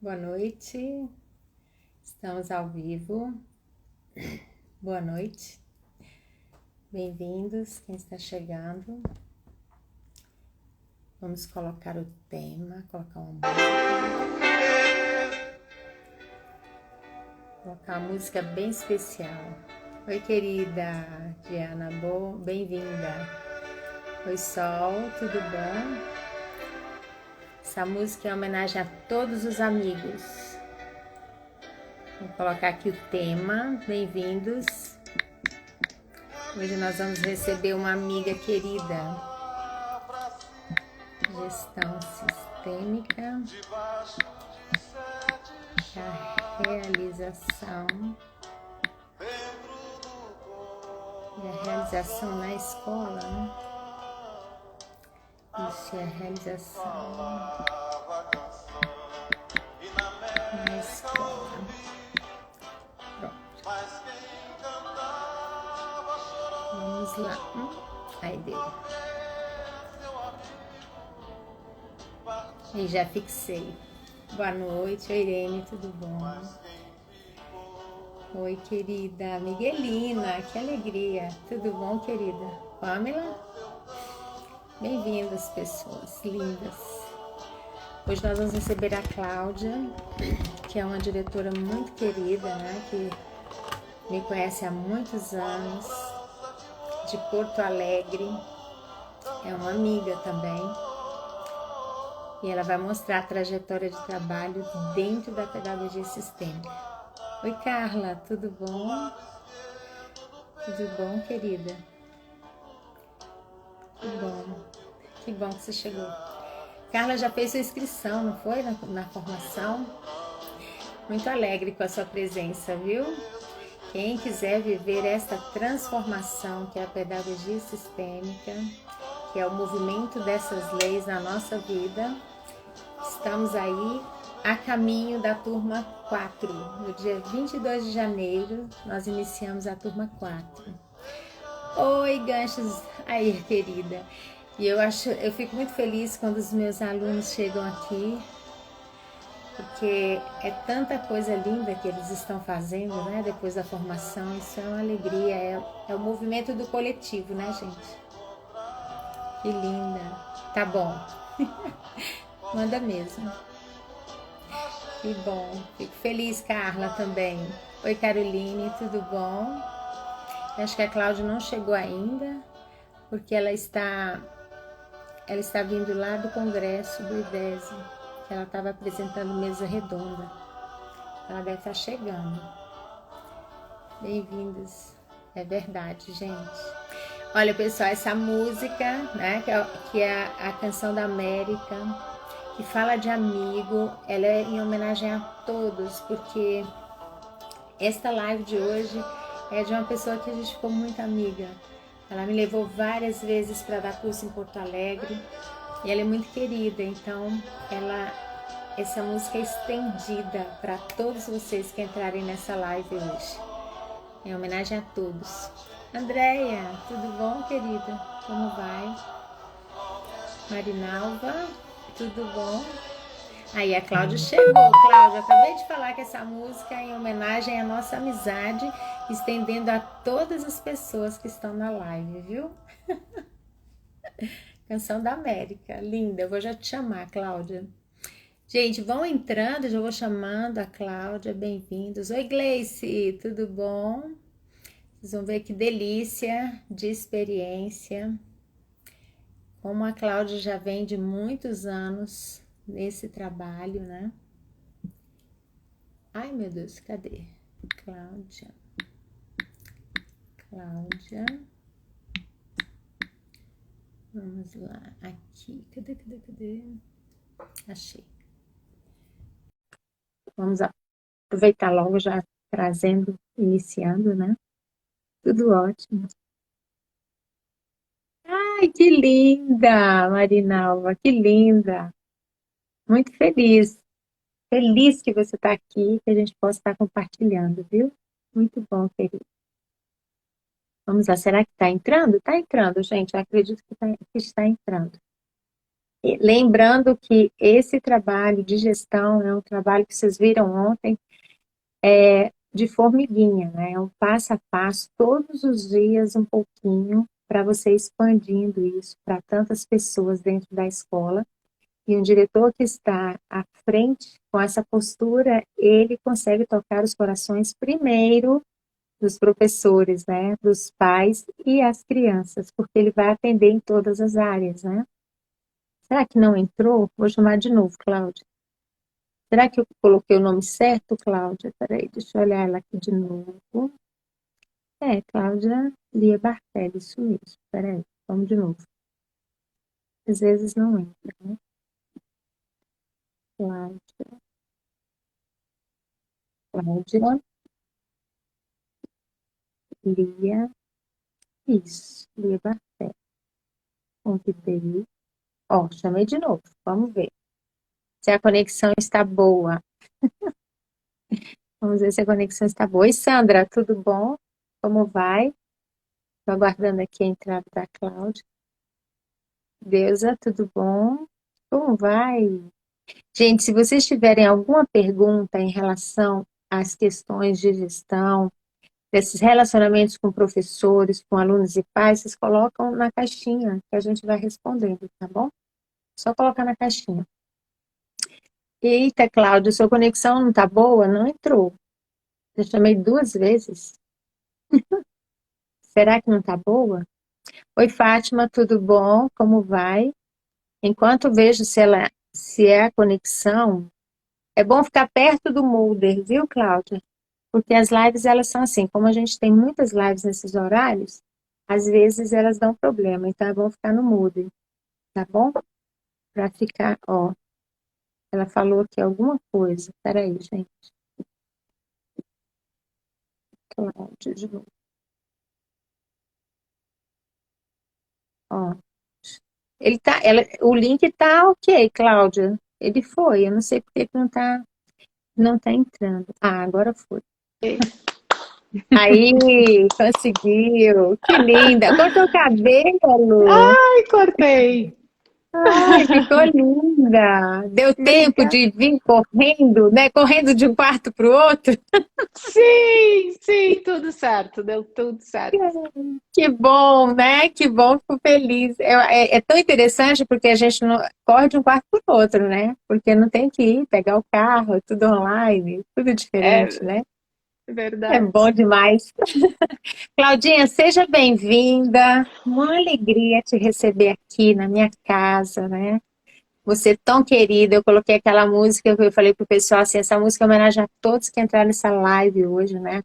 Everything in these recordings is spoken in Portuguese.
Boa noite, estamos ao vivo. Boa noite, bem-vindos, quem está chegando. Vamos colocar o tema, colocar uma música bem especial. Oi, querida Diana, bem-vinda. Oi, Sol, tudo bom? Essa música é uma homenagem a todos os amigos. Vou colocar aqui o tema, bem-vindos. Hoje nós vamos receber uma amiga querida. Gestão sistêmica, a realização e a realização na escola, né? Isso é a realização na escola. Pronto. Vamos lá. Aí deu. E já fixei. Boa noite, oi Irene, tudo bom? Oi, querida Miguelina, que alegria. Tudo bom, querida? Pamela? Bem-vindas, pessoas lindas. Hoje nós vamos receber a Cláudia, que é uma diretora muito querida, né? Que me conhece há muitos anos, de Porto Alegre. É uma amiga também. E ela vai mostrar a trajetória de trabalho dentro da pedagogia sistêmica. Oi, Carla, tudo bom? Tudo bom, querida? Que bom que você chegou. Carla já fez sua inscrição, não foi? Na formação? Muito alegre com a sua presença, viu? Quem quiser viver esta transformação que é a pedagogia sistêmica, que é o movimento dessas leis na nossa vida, estamos aí a caminho da turma 4. No dia 22 de janeiro, nós iniciamos a turma 4. Oi, ganchos aí, querida. E eu fico muito feliz quando os meus alunos chegam aqui, porque é tanta coisa linda que eles estão fazendo, né? Depois da formação, isso é uma alegria, é o movimento do coletivo, né, gente? Que linda. Tá bom. Manda mesmo. Que bom. Fico feliz, Carla, também. Oi, Caroline, tudo bom? Eu acho que a Cláudia não chegou ainda, porque ela está vindo lá do congresso do IDESE, que ela estava apresentando mesa redonda. Ela deve estar chegando. Bem-vindos. É verdade, gente. Olha, pessoal, essa música, né, que é a Canção da América, que fala de amigo, ela é em homenagem a todos, porque esta live de hoje é de uma pessoa que a gente ficou muito amiga. Ela me levou várias vezes para dar curso em Porto Alegre e ela é muito querida, então essa música é estendida para todos vocês que entrarem nessa live hoje. Em homenagem a todos. Andréia, tudo bom, querida? Como vai? Marinalva, tudo bom? Aí a Cláudia chegou. Cláudia, acabei de falar que essa música é em homenagem à nossa amizade, estendendo a todas as pessoas que estão na live, viu? Canção da América, linda. Eu vou já te chamar, Cláudia. Gente, vão entrando, já vou chamando a Cláudia, bem-vindos. Oi, Gleice, tudo bom? Vocês vão ver que delícia de experiência. Como a Cláudia já vem de muitos anos nesse trabalho, né? Ai, meu Deus, cadê? Cláudia. Vamos lá, aqui. Cadê? Achei. Vamos aproveitar logo já trazendo, iniciando, né? Tudo ótimo. Ai, que linda, Marinalva, que linda. Muito feliz. Feliz que você está aqui, que a gente possa estar compartilhando, viu? Muito bom, querido. Vamos lá, será que está entrando? Está entrando, gente. Eu acredito que está entrando. Lembrando que esse trabalho de gestão é um trabalho que vocês viram ontem, de formiguinha, né? É um passo a passo, todos os dias um pouquinho, para você expandindo isso para tantas pessoas dentro da escola. E um diretor que está à frente com essa postura, ele consegue tocar os corações primeiro dos professores, né? Dos pais e as crianças, porque ele vai atender em todas as áreas, né? Será que não entrou? Vou chamar de novo, Cláudia. Será que eu coloquei o nome certo, Cláudia? Peraí, deixa eu olhar ela aqui de novo. É, Cláudia Lia Bartelli, isso mesmo. Peraí, vamos de novo. Às vezes não entra, né? Cláudia, Cláudia Lia, isso, Lia Bartelli. Convidei. Ó, chamei de novo, vamos ver se a conexão está boa. Vamos ver se a conexão está boa. Oi, Sandra, tudo bom? Como vai? Estou aguardando aqui a entrada da Cláudia. Deusa, tudo bom? Como vai? Gente, se vocês tiverem alguma pergunta em relação às questões de gestão, desses relacionamentos com professores, com alunos e pais, vocês colocam na caixinha que a gente vai respondendo, tá bom? Só colocar na caixinha. Eita, Cláudia, sua conexão não tá boa? Não entrou. Eu chamei 2 vezes. Será que não tá boa? Oi, Fátima, tudo bom? Como vai? Enquanto vejo se é a conexão, é bom ficar perto do molder, viu, Cláudia? Porque as lives, elas são assim, como a gente tem muitas lives nesses horários, às vezes elas dão problema, então é bom ficar no molder, tá bom? Para ficar, ó, ela falou aqui alguma coisa, peraí, gente, Cláudia, de novo, ó. O link tá ok, Cláudia, ele foi, eu não sei por que que não tá entrando. Ah, agora foi. Aí, conseguiu. Que linda. Cortou o cabelo. Ai, cortei. Ai, ficou linda. Deu tempo Obrigada. de vir correndo, né? Correndo de um quarto para o outro. Sim, sim, tudo certo, deu tudo certo. Que bom, né? Que bom, fico feliz. É tão interessante porque a gente não corre de um quarto para o outro, né? Porque não tem que ir pegar o carro, é tudo online, tudo diferente, É né? É verdade. bom demais. Claudinha, seja bem-vinda. Uma alegria te receber aqui na minha casa, né? Você é tão querida. Eu coloquei aquela música que eu falei pro pessoal assim, essa música homenagem a todos que entraram nessa live hoje, né?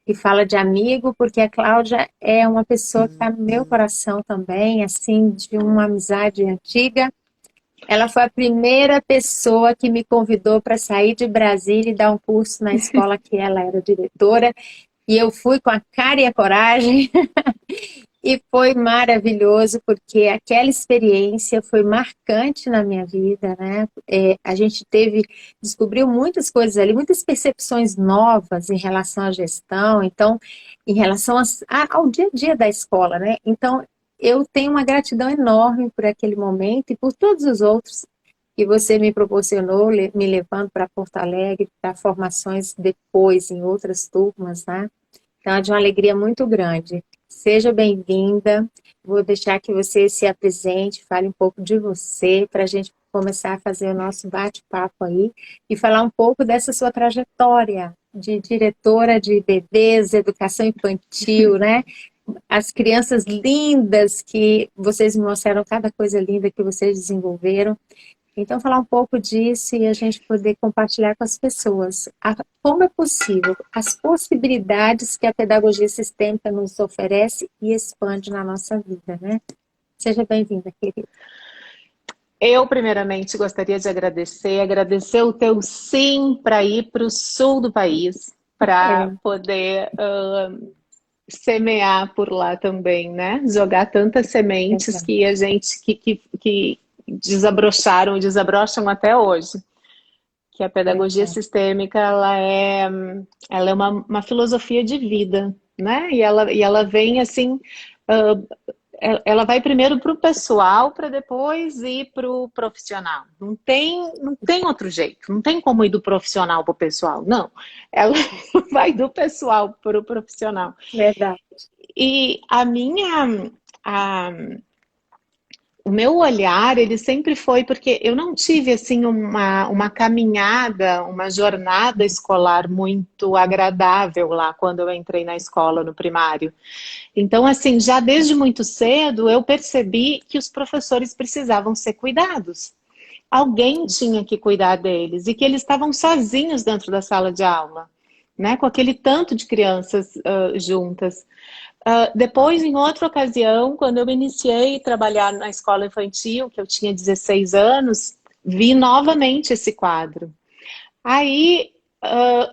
E fala de amigo, porque a Cláudia é uma pessoa que está no meu coração também, assim, de uma amizade antiga. Ela foi a primeira pessoa que me convidou para sair de Brasília e dar um curso na escola que ela era diretora. E eu fui com a cara e a coragem. E foi maravilhoso, porque aquela experiência foi marcante na minha vida, né? A gente descobriu muitas coisas ali, muitas percepções novas em relação à gestão, então, em relação ao dia a dia da escola, né? Então, eu tenho uma gratidão enorme por aquele momento e por todos os outros que você me proporcionou, me levando para Porto Alegre, para formações depois em outras turmas, né? Então, é de uma alegria muito grande. Seja bem-vinda. Vou deixar que você se apresente, fale um pouco de você, para a gente começar a fazer o nosso bate-papo aí e falar um pouco dessa sua trajetória de diretora de bebês, educação infantil, né? As crianças lindas que vocês me mostraram, cada coisa linda que vocês desenvolveram. Então, falar um pouco disso e a gente poder compartilhar com as pessoas como é possível, as possibilidades que a pedagogia sistêmica nos oferece e expande na nossa vida, né? Seja bem-vinda, querida. Eu, primeiramente, gostaria de agradecer o teu sim para ir para o sul do país, para É, poder semear por lá também, né? Jogar tantas sementes verdade, que a gente que desabrocharam e desabrocham até hoje. Que a pedagogia verdade. sistêmica ela é uma filosofia de vida, né? E ela vem assim ela vai primeiro para o pessoal, para depois ir para o profissional. Não tem outro jeito, não tem como ir do profissional para o pessoal, não. Ela vai do pessoal para o profissional. Verdade. E a, o meu olhar, ele sempre foi, porque eu não tive, assim, uma caminhada, uma jornada escolar muito agradável lá, quando eu entrei na escola, no primário. Então, assim, já desde muito cedo, eu percebi que os professores precisavam ser cuidados. Alguém tinha que cuidar deles, e que eles estavam sozinhos dentro da sala de aula, né? Com aquele tanto de crianças juntas. Depois, em outra ocasião, quando eu iniciei a trabalhar na escola infantil, que eu tinha 16 anos, vi novamente esse quadro. Aí,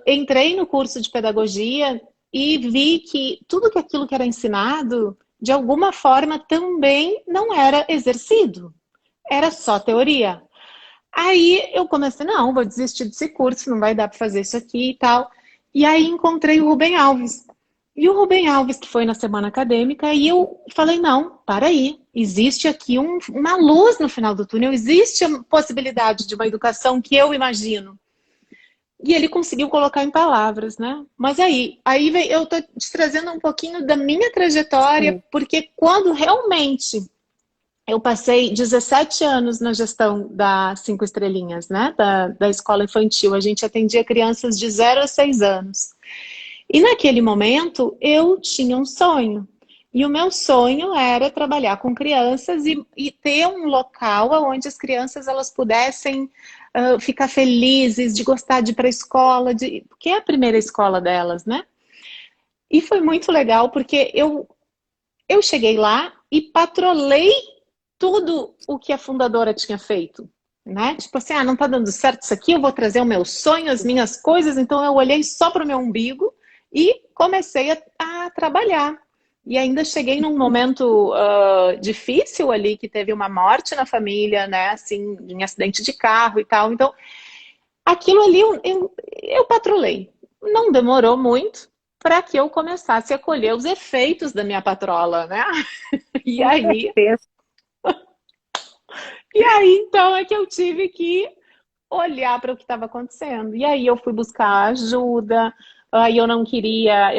entrei no curso de pedagogia e vi que tudo aquilo que era ensinado, de alguma forma, também não era exercido. Era só teoria. Aí eu comecei, não, vou desistir desse curso, não vai dar para fazer isso aqui e tal. E aí encontrei o Rubem Alves. E o Rubem Alves, que foi na semana acadêmica, e eu falei, não, para aí, existe aqui uma luz no final do túnel, existe a possibilidade de uma educação que eu imagino. E ele conseguiu colocar em palavras, né? Mas aí eu tô te trazendo um pouquinho da minha trajetória, Sim. porque quando realmente eu passei 17 anos na gestão da Cinco Estrelinhas, né? Da escola infantil, a gente atendia crianças de 0 a 6 anos. E naquele momento eu tinha um sonho. E o meu sonho era trabalhar com crianças e ter um local onde as crianças elas pudessem ficar felizes, de gostar de ir para a escola, porque é a primeira escola delas, né? E foi muito legal porque eu cheguei lá e patrolei tudo o que a fundadora tinha feito. Né? Tipo assim, não tá dando certo isso aqui, eu vou trazer o meu sonho, as minhas coisas, então eu olhei só para o meu umbigo e comecei a trabalhar. E ainda cheguei num momento difícil ali, que teve uma morte na família, né? Assim, em acidente de carro e tal. Então, aquilo ali eu patrolei. Não demorou muito para que eu começasse a colher os efeitos da minha patrola, né? E Com aí, certeza. então, é que eu tive que olhar para o que estava acontecendo. E aí eu fui buscar ajuda, aí eu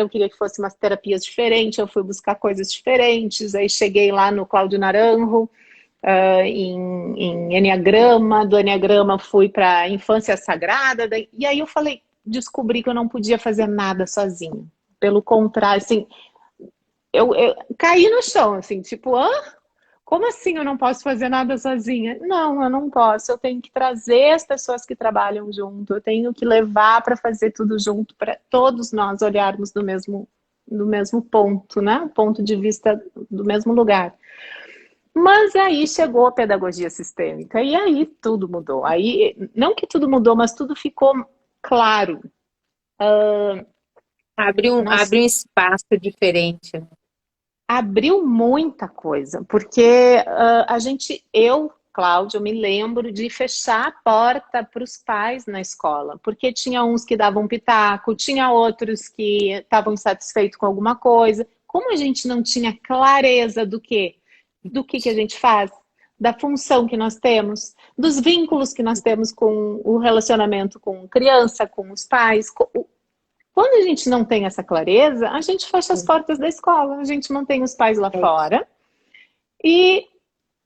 queria que fosse umas terapias diferentes, eu fui buscar coisas diferentes, aí cheguei lá no Cláudio Naranjo, em Enneagrama, do Enneagrama fui para Infância Sagrada, e aí eu falei, descobri que eu não podia fazer nada sozinha. Pelo contrário, assim, eu caí no chão, assim, tipo, como assim eu não posso fazer nada sozinha? Não, eu não posso. Eu tenho que trazer as pessoas que trabalham junto. Eu tenho que levar para fazer tudo junto, para todos nós olharmos do mesmo ponto, né? Ponto de vista do mesmo lugar. Mas aí chegou a pedagogia sistêmica e aí tudo mudou. Aí, não que tudo mudou, mas tudo ficou claro. Nós Abre um espaço diferente. abriu muita coisa, porque Cláudia, eu me lembro de fechar a porta para os pais na escola, porque tinha uns que davam pitaco, tinha outros que estavam insatisfeitos com alguma coisa. Como a gente não tinha clareza do que a gente faz, da função que nós temos, dos vínculos que nós temos com o relacionamento com criança, com os pais, quando a gente não tem essa clareza, a gente fecha as portas da escola, a gente mantém os pais lá É. fora e,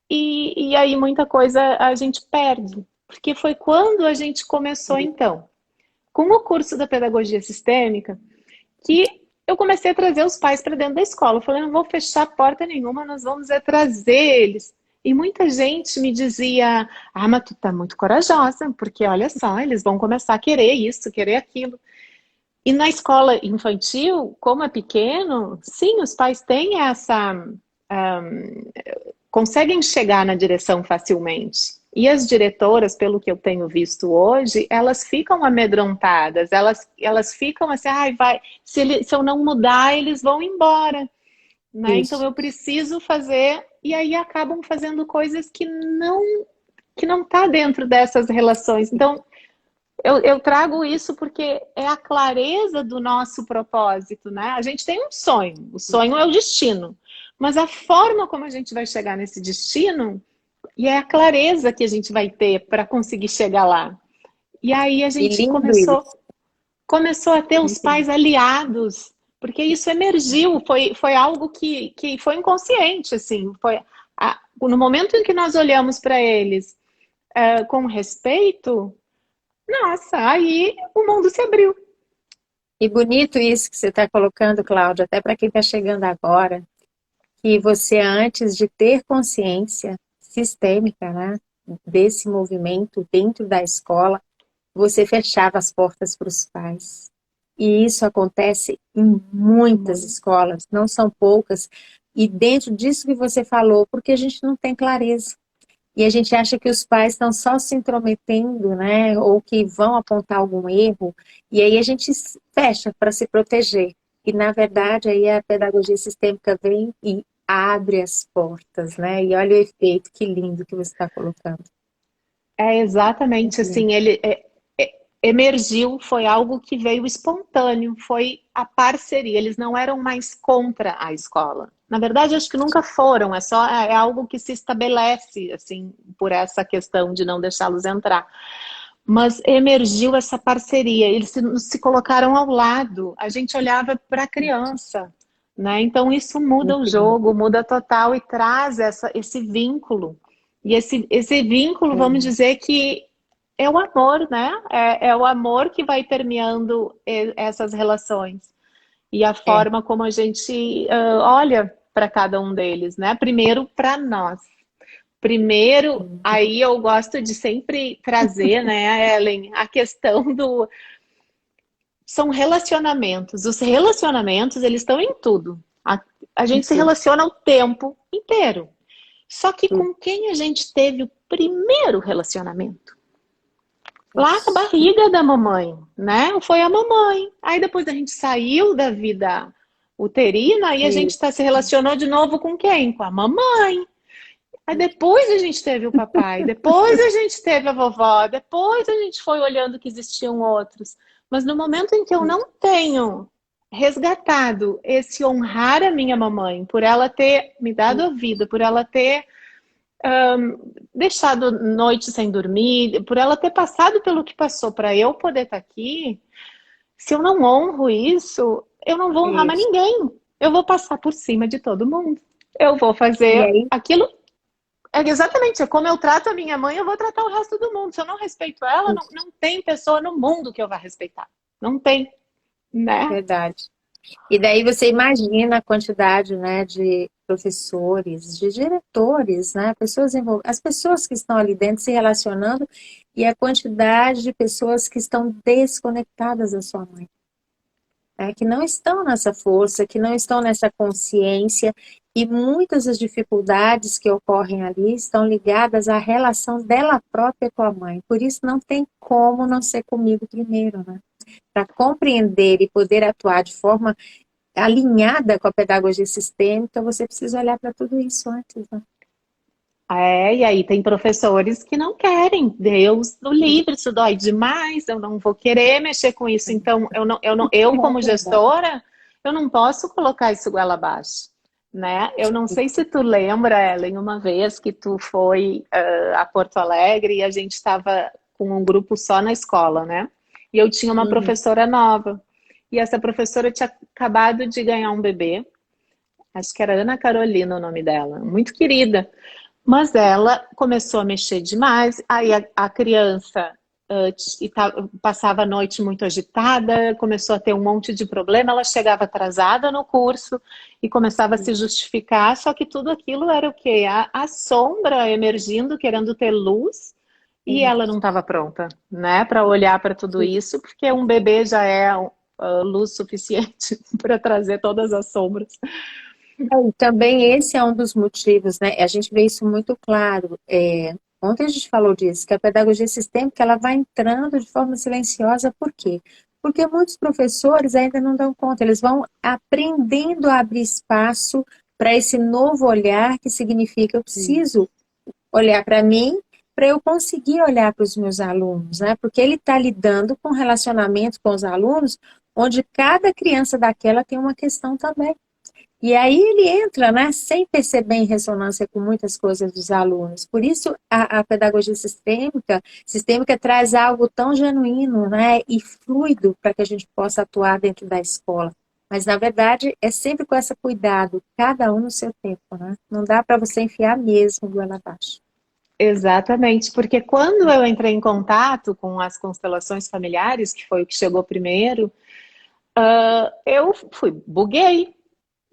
e aí muita coisa a gente perde. Porque foi quando a gente começou, então, com o curso da pedagogia sistêmica, que eu comecei a trazer os pais para dentro da escola. Eu falei, não vou fechar porta nenhuma, nós vamos trazer eles. E muita gente me dizia, mas tu tá muito corajosa, porque olha só, eles vão começar a querer isso, querer aquilo. E na escola infantil, como é pequeno, sim, os pais têm conseguem chegar na direção facilmente. E as diretoras, pelo que eu tenho visto hoje, elas ficam amedrontadas, elas ficam assim, se eu não mudar, eles vão embora. Né? Então Isso. eu preciso fazer, e aí acabam fazendo coisas que não tá dentro dessas relações. Então, eu trago isso porque é a clareza do nosso propósito, né? A gente tem um sonho, o sonho é o destino. mas a forma como a gente vai chegar nesse destino e é a clareza que a gente vai ter para conseguir chegar lá. E aí a E gente lindo isso. começou a ter os Muito lindo. pais aliados, porque isso emergiu, foi algo que foi inconsciente, assim, no momento em que nós olhamos para eles com respeito, nossa, aí o mundo se abriu. E bonito isso que você está colocando, Cláudia, até para quem está chegando agora, que você, antes de ter consciência sistêmica, né, desse movimento dentro da escola, você fechava as portas para os pais. E isso acontece em muitas escolas, não são poucas, e dentro disso que você falou, porque a gente não tem clareza. E a gente acha que os pais estão só se intrometendo, né? Ou que vão apontar algum erro, e aí a gente fecha para se proteger. E, na verdade, aí a pedagogia sistêmica vem e abre as portas, né? E olha o efeito, que lindo que você está colocando. É exatamente Muito lindo. assim, emergiu, foi algo que veio espontâneo, foi a parceria. Eles não eram mais contra a escola. Na verdade, acho que nunca foram, é algo que se estabelece, assim, por essa questão de não deixá-los entrar. Mas emergiu essa parceria, eles se colocaram ao lado, a gente olhava para a criança, né? Então isso muda o Muito lindo. jogo, muda total e traz esse vínculo. E esse vínculo, vamos É, dizer que é o amor, né? É o amor que vai permeando essas relações. E a é. forma como a gente olha para cada um deles, né? Primeiro para nós. Primeiro, aí eu gosto de sempre trazer, né, Ellen, a questão do... São relacionamentos. Os relacionamentos, eles estão em tudo. A gente se Tudo, relaciona o tempo inteiro. Só que tudo. com quem a gente teve o primeiro relacionamento? Lá na Isso. barriga da mamãe, né? Foi a mamãe. Aí depois a gente saiu da vida uterina e a gente Isso. se relacionou de novo com quem? Com a mamãe. Aí depois a gente teve o papai, depois a gente teve a vovó, depois a gente foi olhando que existiam outros. Mas no momento em que eu não tenho resgatado esse honrar a minha mamãe, por ela ter me dado a vida, por ela ter deixado noite sem dormir, por ela ter passado pelo que passou para eu poder estar aqui, se eu não honro isso, eu não vou honrar mais Isso. ninguém. Eu vou passar por cima de todo mundo. Eu vou E fazer aí, aquilo. Exatamente, é como eu trato a minha mãe, eu vou tratar o resto do mundo. Se eu não respeito ela, não tem pessoa no mundo que eu vá respeitar. Não tem, né? verdade. E daí você imagina a quantidade, né, de professores, de diretores, né, as pessoas que estão ali dentro se relacionando e a quantidade de pessoas que estão desconectadas da sua mãe, né, que não estão nessa força, que não estão nessa consciência e muitas das dificuldades que ocorrem ali estão ligadas à relação dela própria com a mãe. Por isso não tem como não ser comigo primeiro, né? Para compreender e poder atuar de forma alinhada com a pedagogia sistêmica, você precisa olhar para tudo isso antes, né? E aí tem professores que não querem. Deus do livre, isso dói demais, eu não vou querer mexer com isso. Então, eu É como verdade. gestora, eu não posso colocar isso goela abaixo, né? Eu não sei se tu lembra, Ellen, uma vez que tu foi a Porto Alegre e a gente estava com um grupo só na escola, né? E eu tinha uma Uhum. professora nova. E essa professora tinha acabado de ganhar um bebê. Acho que era Ana Carolina o nome dela. Muito querida. Mas ela começou a mexer demais, aí a criança passava a noite muito agitada, começou a ter um monte de problema, ela chegava atrasada no curso e começava a se justificar, só que tudo aquilo era o quê? A sombra emergindo, querendo ter luz, e ela não estava pronta, né, para olhar para tudo isso, porque um bebê já é luz suficiente para trazer todas as sombras. E também esse é um dos motivos, né? A gente vê isso muito claro. Ontem a gente falou disso, que a pedagogia sistêmica ela vai entrando de forma silenciosa, por quê? Porque muitos professores ainda não dão conta, eles vão aprendendo a abrir espaço para esse novo olhar, que significa eu preciso olhar para mim para eu conseguir olhar para os meus alunos, né? Porque ele está lidando com relacionamento com os alunos, onde cada criança daquela tem uma questão também. E aí ele entra, né, sem perceber em ressonância com muitas coisas dos alunos. Por isso a pedagogia sistêmica traz algo tão genuíno, né, e fluido para que a gente possa atuar dentro da escola. Mas na verdade é sempre com esse cuidado, cada um no seu tempo, né? Não dá para você enfiar mesmo goela abaixo. Exatamente, porque quando eu entrei em contato com as constelações familiares, que foi o que chegou primeiro, eu buguei,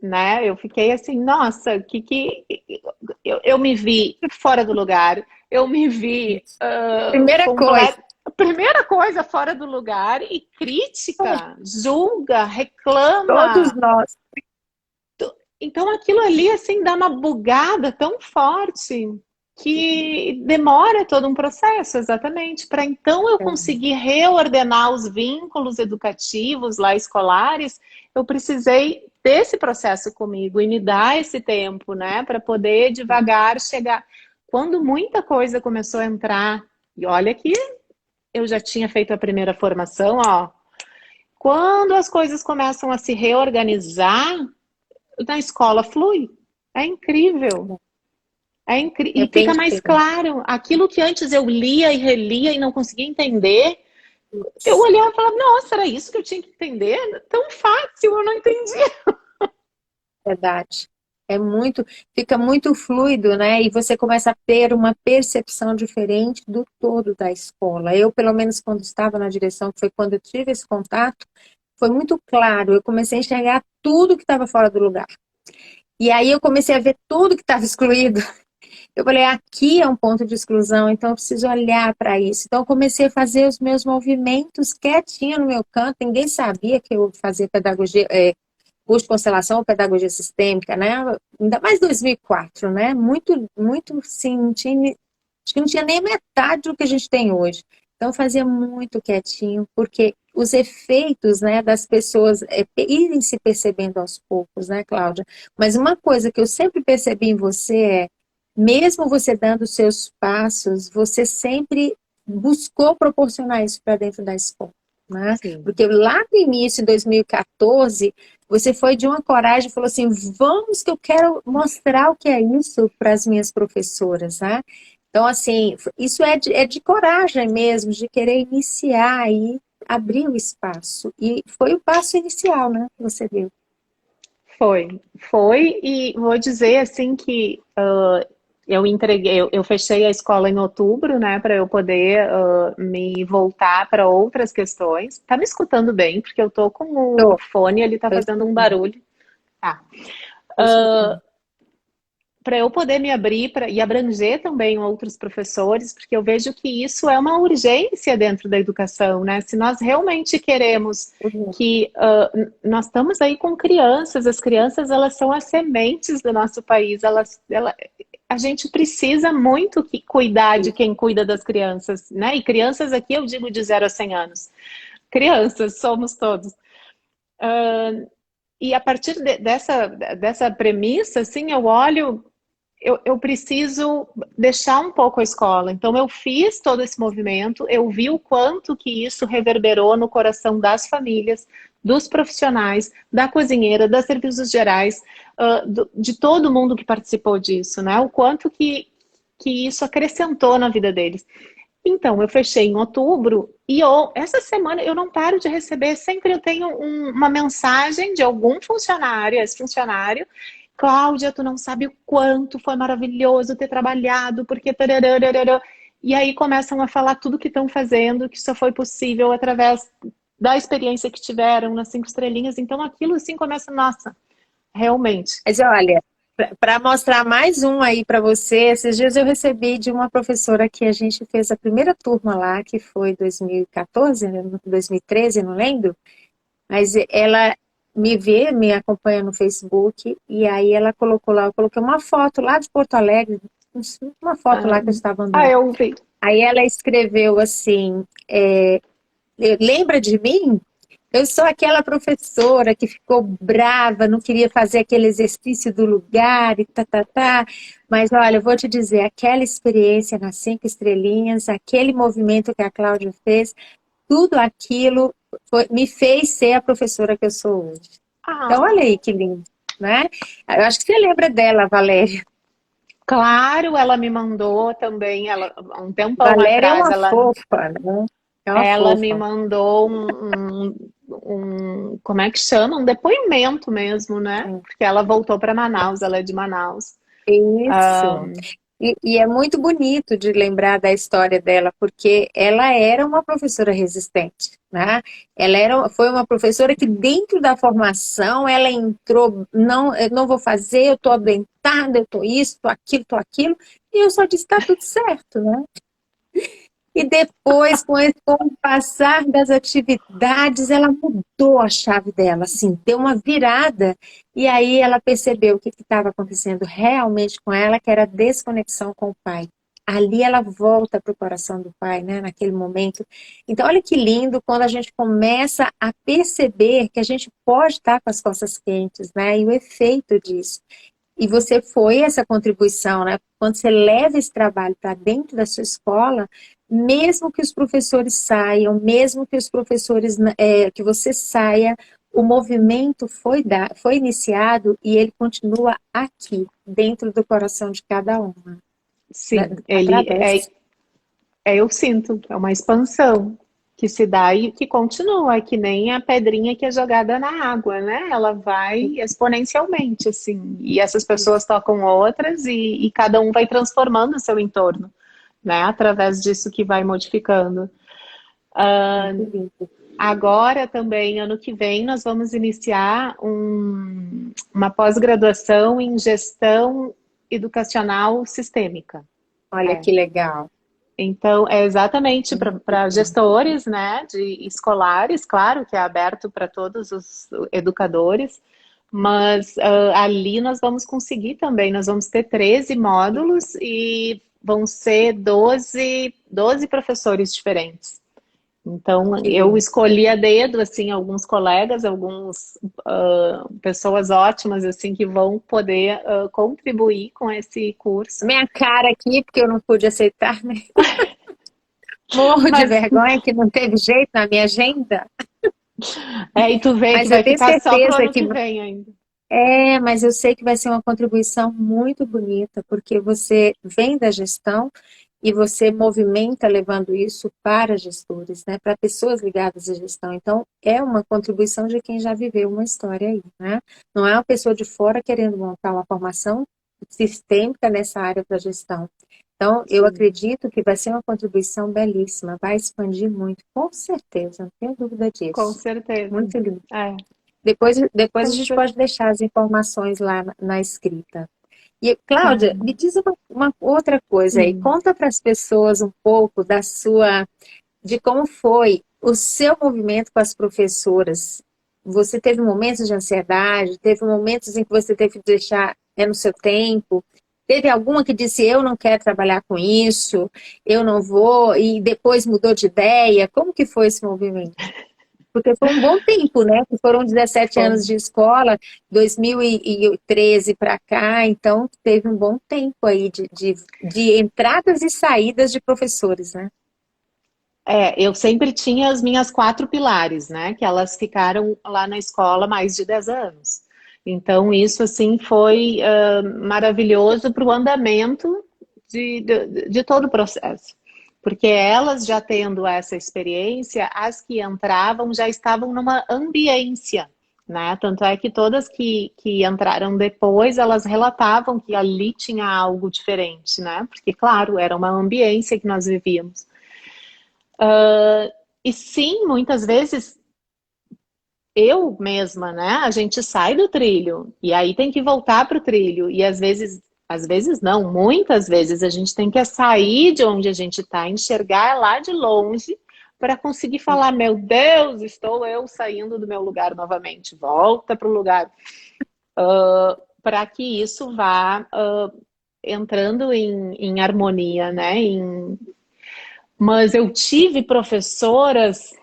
né? Eu fiquei assim, nossa, eu me vi fora do lugar, eu me vi Primeira coisa, primeira coisa fora do lugar e crítica, julga, todos reclama. nós. Então aquilo ali assim dá uma bugada tão forte que demora todo um processo, exatamente, para então eu conseguir reordenar os vínculos educativos lá escolares, eu precisei desse processo comigo e me dar esse tempo, né, para poder devagar chegar. Quando muita coisa começou a entrar, e olha que eu já tinha feito a primeira formação, ó, quando as coisas começam a se reorganizar, na escola flui. É incrível. É E bem fica mais diferente. claro. Aquilo que antes eu lia e relia e não conseguia entender, eu olhava e falava, nossa, era isso que eu tinha que entender? Tão fácil, eu não entendi. Verdade. Fica muito fluido, né? E você começa a ter uma percepção diferente do todo da escola. Eu, pelo menos, quando estava na direção, que foi quando eu tive esse contato, foi muito claro. Eu comecei a enxergar tudo que estava fora do lugar. E aí eu comecei a ver tudo que estava excluído. Eu falei, aqui é um ponto de exclusão, então eu preciso olhar para isso. Então eu comecei a fazer os meus movimentos quietinho no meu canto. Ninguém sabia que eu fazia pedagogia, curso de constelação ou pedagogia sistêmica, né? Ainda mais 2004, né? Muito, sim, acho que não tinha nem metade do que a gente tem hoje. Então, eu fazia muito quietinho, porque os efeitos, né, das pessoas irem se percebendo aos poucos, né, Cláudia? Mas uma coisa que eu sempre percebi em você é, mesmo você dando os seus passos, você sempre buscou proporcionar isso para dentro da escola, né? Sim. Porque lá no início, em 2014, você foi de uma coragem e falou assim, vamos que eu quero mostrar o que é isso para as minhas professoras, né? Então, assim, isso é de coragem mesmo, de querer iniciar e abrir o espaço. E foi o passo inicial, né, que você deu. Foi, e vou dizer assim que eu fechei a escola em outubro, né, para eu poder me voltar para outras questões. Tá me escutando bem, porque eu tô com o Tô, fone, ele tá tô fazendo um escutando, barulho. Tá. tô escutando. Para eu poder me abrir e abranger também outros professores, porque eu vejo que isso é uma urgência dentro da educação, né? Se nós realmente queremos Uhum. que nós estamos aí com crianças, as crianças elas são as sementes do nosso país, a gente precisa muito cuidar de quem cuida das crianças, né? E crianças aqui eu digo de 0 a 100 anos. Crianças somos todos. E a partir dessa premissa, assim, eu olho eu preciso deixar um pouco a escola. Então, eu fiz todo esse movimento, eu vi o quanto que isso reverberou no coração das famílias, dos profissionais, da cozinheira, das serviços gerais, de todo mundo que participou disso, né? O quanto que isso acrescentou na vida deles. Então, eu fechei em outubro e essa semana eu não paro de receber, sempre eu tenho uma mensagem de algum funcionário, ex-funcionário, Cláudia, tu não sabe o quanto foi maravilhoso ter trabalhado, porque... tararararara. E aí começam a falar tudo que estão fazendo, que só foi possível através da experiência que tiveram nas 5 estrelinhas. Então aquilo assim começa, nossa, realmente. Mas olha, para mostrar mais um aí para você, esses dias eu recebi de uma professora que a gente fez a primeira turma lá, que foi 2014, né, 2013, não lembro, mas ela me vê, me acompanha no Facebook, e aí ela colocou lá, eu coloquei uma foto lá de Porto Alegre, uma foto lá que eu estava andando. Eu vi. Aí ela escreveu assim, lembra de mim? Eu sou aquela professora que ficou brava, não queria fazer aquele exercício do lugar e tá. Mas olha, eu vou te dizer, aquela experiência nas 5 estrelinhas, aquele movimento que a Cláudia fez, tudo aquilo me fez ser a professora que eu sou hoje. Então, Ah, olha aí que lindo, né? Eu acho que você lembra dela, Valéria. Claro, ela me mandou também, ela, há um tempão Valéria é atrás, uma fofa, né? É uma ela me fofa. mandou como é que chama? Um depoimento mesmo, né? Porque ela voltou para Manaus, ela é de Manaus. Isso. E é muito bonito de lembrar da história dela, porque ela era uma professora resistente, né? Foi uma professora que dentro da formação ela entrou, não, eu não vou fazer, eu estou adoentada, eu estou isso, estou aquilo, e eu só disse, está tudo certo, né? E depois, com o passar das atividades, ela mudou a chave dela, assim, deu uma virada. E aí ela percebeu o que estava acontecendo realmente com ela, que era a desconexão com o pai. Ali ela volta para o coração do pai, né, naquele momento. Então, olha que lindo quando a gente começa a perceber que a gente pode estar com as costas quentes, né, e o efeito disso. E você foi essa contribuição, né? Quando você leva esse trabalho para dentro da sua escola, mesmo que os professores saiam, mesmo que os professores, que você saia, o movimento foi iniciado e ele continua aqui, dentro do coração de cada uma, né? Sim, Através. eu sinto, é uma expansão que se dá e que continua, é que nem a pedrinha que é jogada na água, né? Ela vai exponencialmente, assim, e essas pessoas tocam outras e cada um vai transformando o seu entorno, né? Através disso que vai modificando. Muito lindo. Agora também, ano que vem, nós vamos iniciar uma pós-graduação em gestão educacional sistêmica. Olha É. que legal. Então, é exatamente para gestores, né, de escolares, claro que é aberto para todos os educadores, mas ali nós vamos conseguir também, nós vamos ter 13 módulos e vão ser 12 professores diferentes. Então, Que eu lindo. escolhi a dedo, assim, alguns colegas, algumas pessoas ótimas, assim, que vão poder contribuir com esse curso. Minha cara aqui, porque eu não pude aceitar, né? Morro de Mas, vergonha que não teve jeito na minha agenda. e tu vê que Mas eu vai tenho ficar só pro certeza ano que que vem ainda. mas eu sei que vai ser uma contribuição muito bonita, porque você vem da gestão e você movimenta levando isso para gestores, né, para pessoas ligadas à gestão. Então, é uma contribuição de quem já viveu uma história aí, né? Não é uma pessoa de fora querendo montar uma formação sistêmica nessa área da gestão. Então, eu Sim, acredito que vai ser uma contribuição belíssima, vai expandir muito, com certeza, não tenho dúvida com disso. certeza. Muito lindo. É, Depois a com gente cer- pode deixar as informações lá na escrita. E, Cláudia, me Sim. diz uma outra coisa aí. Hum. Conta para as pessoas um pouco de como foi o seu movimento com as professoras. Você teve momentos de ansiedade, teve momentos em que você teve que deixar no seu tempo. Teve alguma que disse, eu não quero trabalhar com isso, eu não vou, e depois mudou de ideia. Como que foi esse movimento? Porque foi um bom tempo, né? Que foram 17 anos Bom. de escola, 2013 para cá, então teve um bom tempo aí de entradas e saídas de professores, né? Eu sempre tinha as minhas 4 pilares, né? Que elas ficaram lá na escola mais de 10 anos. Então, isso, assim, foi maravilhoso para o andamento de todo o processo. Porque elas já tendo essa experiência, as que entravam já estavam numa ambiência, né? Tanto é que todas que entraram depois, elas relatavam que ali tinha algo diferente, né? Porque, claro, era uma ambiência que nós vivíamos. E sim, muitas vezes eu mesma, né? A gente sai do trilho e aí tem que voltar para o trilho. E às vezes não, muitas vezes a gente tem que sair de onde a gente está, enxergar lá de longe para conseguir falar: meu Deus, estou eu saindo do meu lugar novamente. Volta para o lugar. Para que isso vá entrando em harmonia, né? Mas eu tive professoras.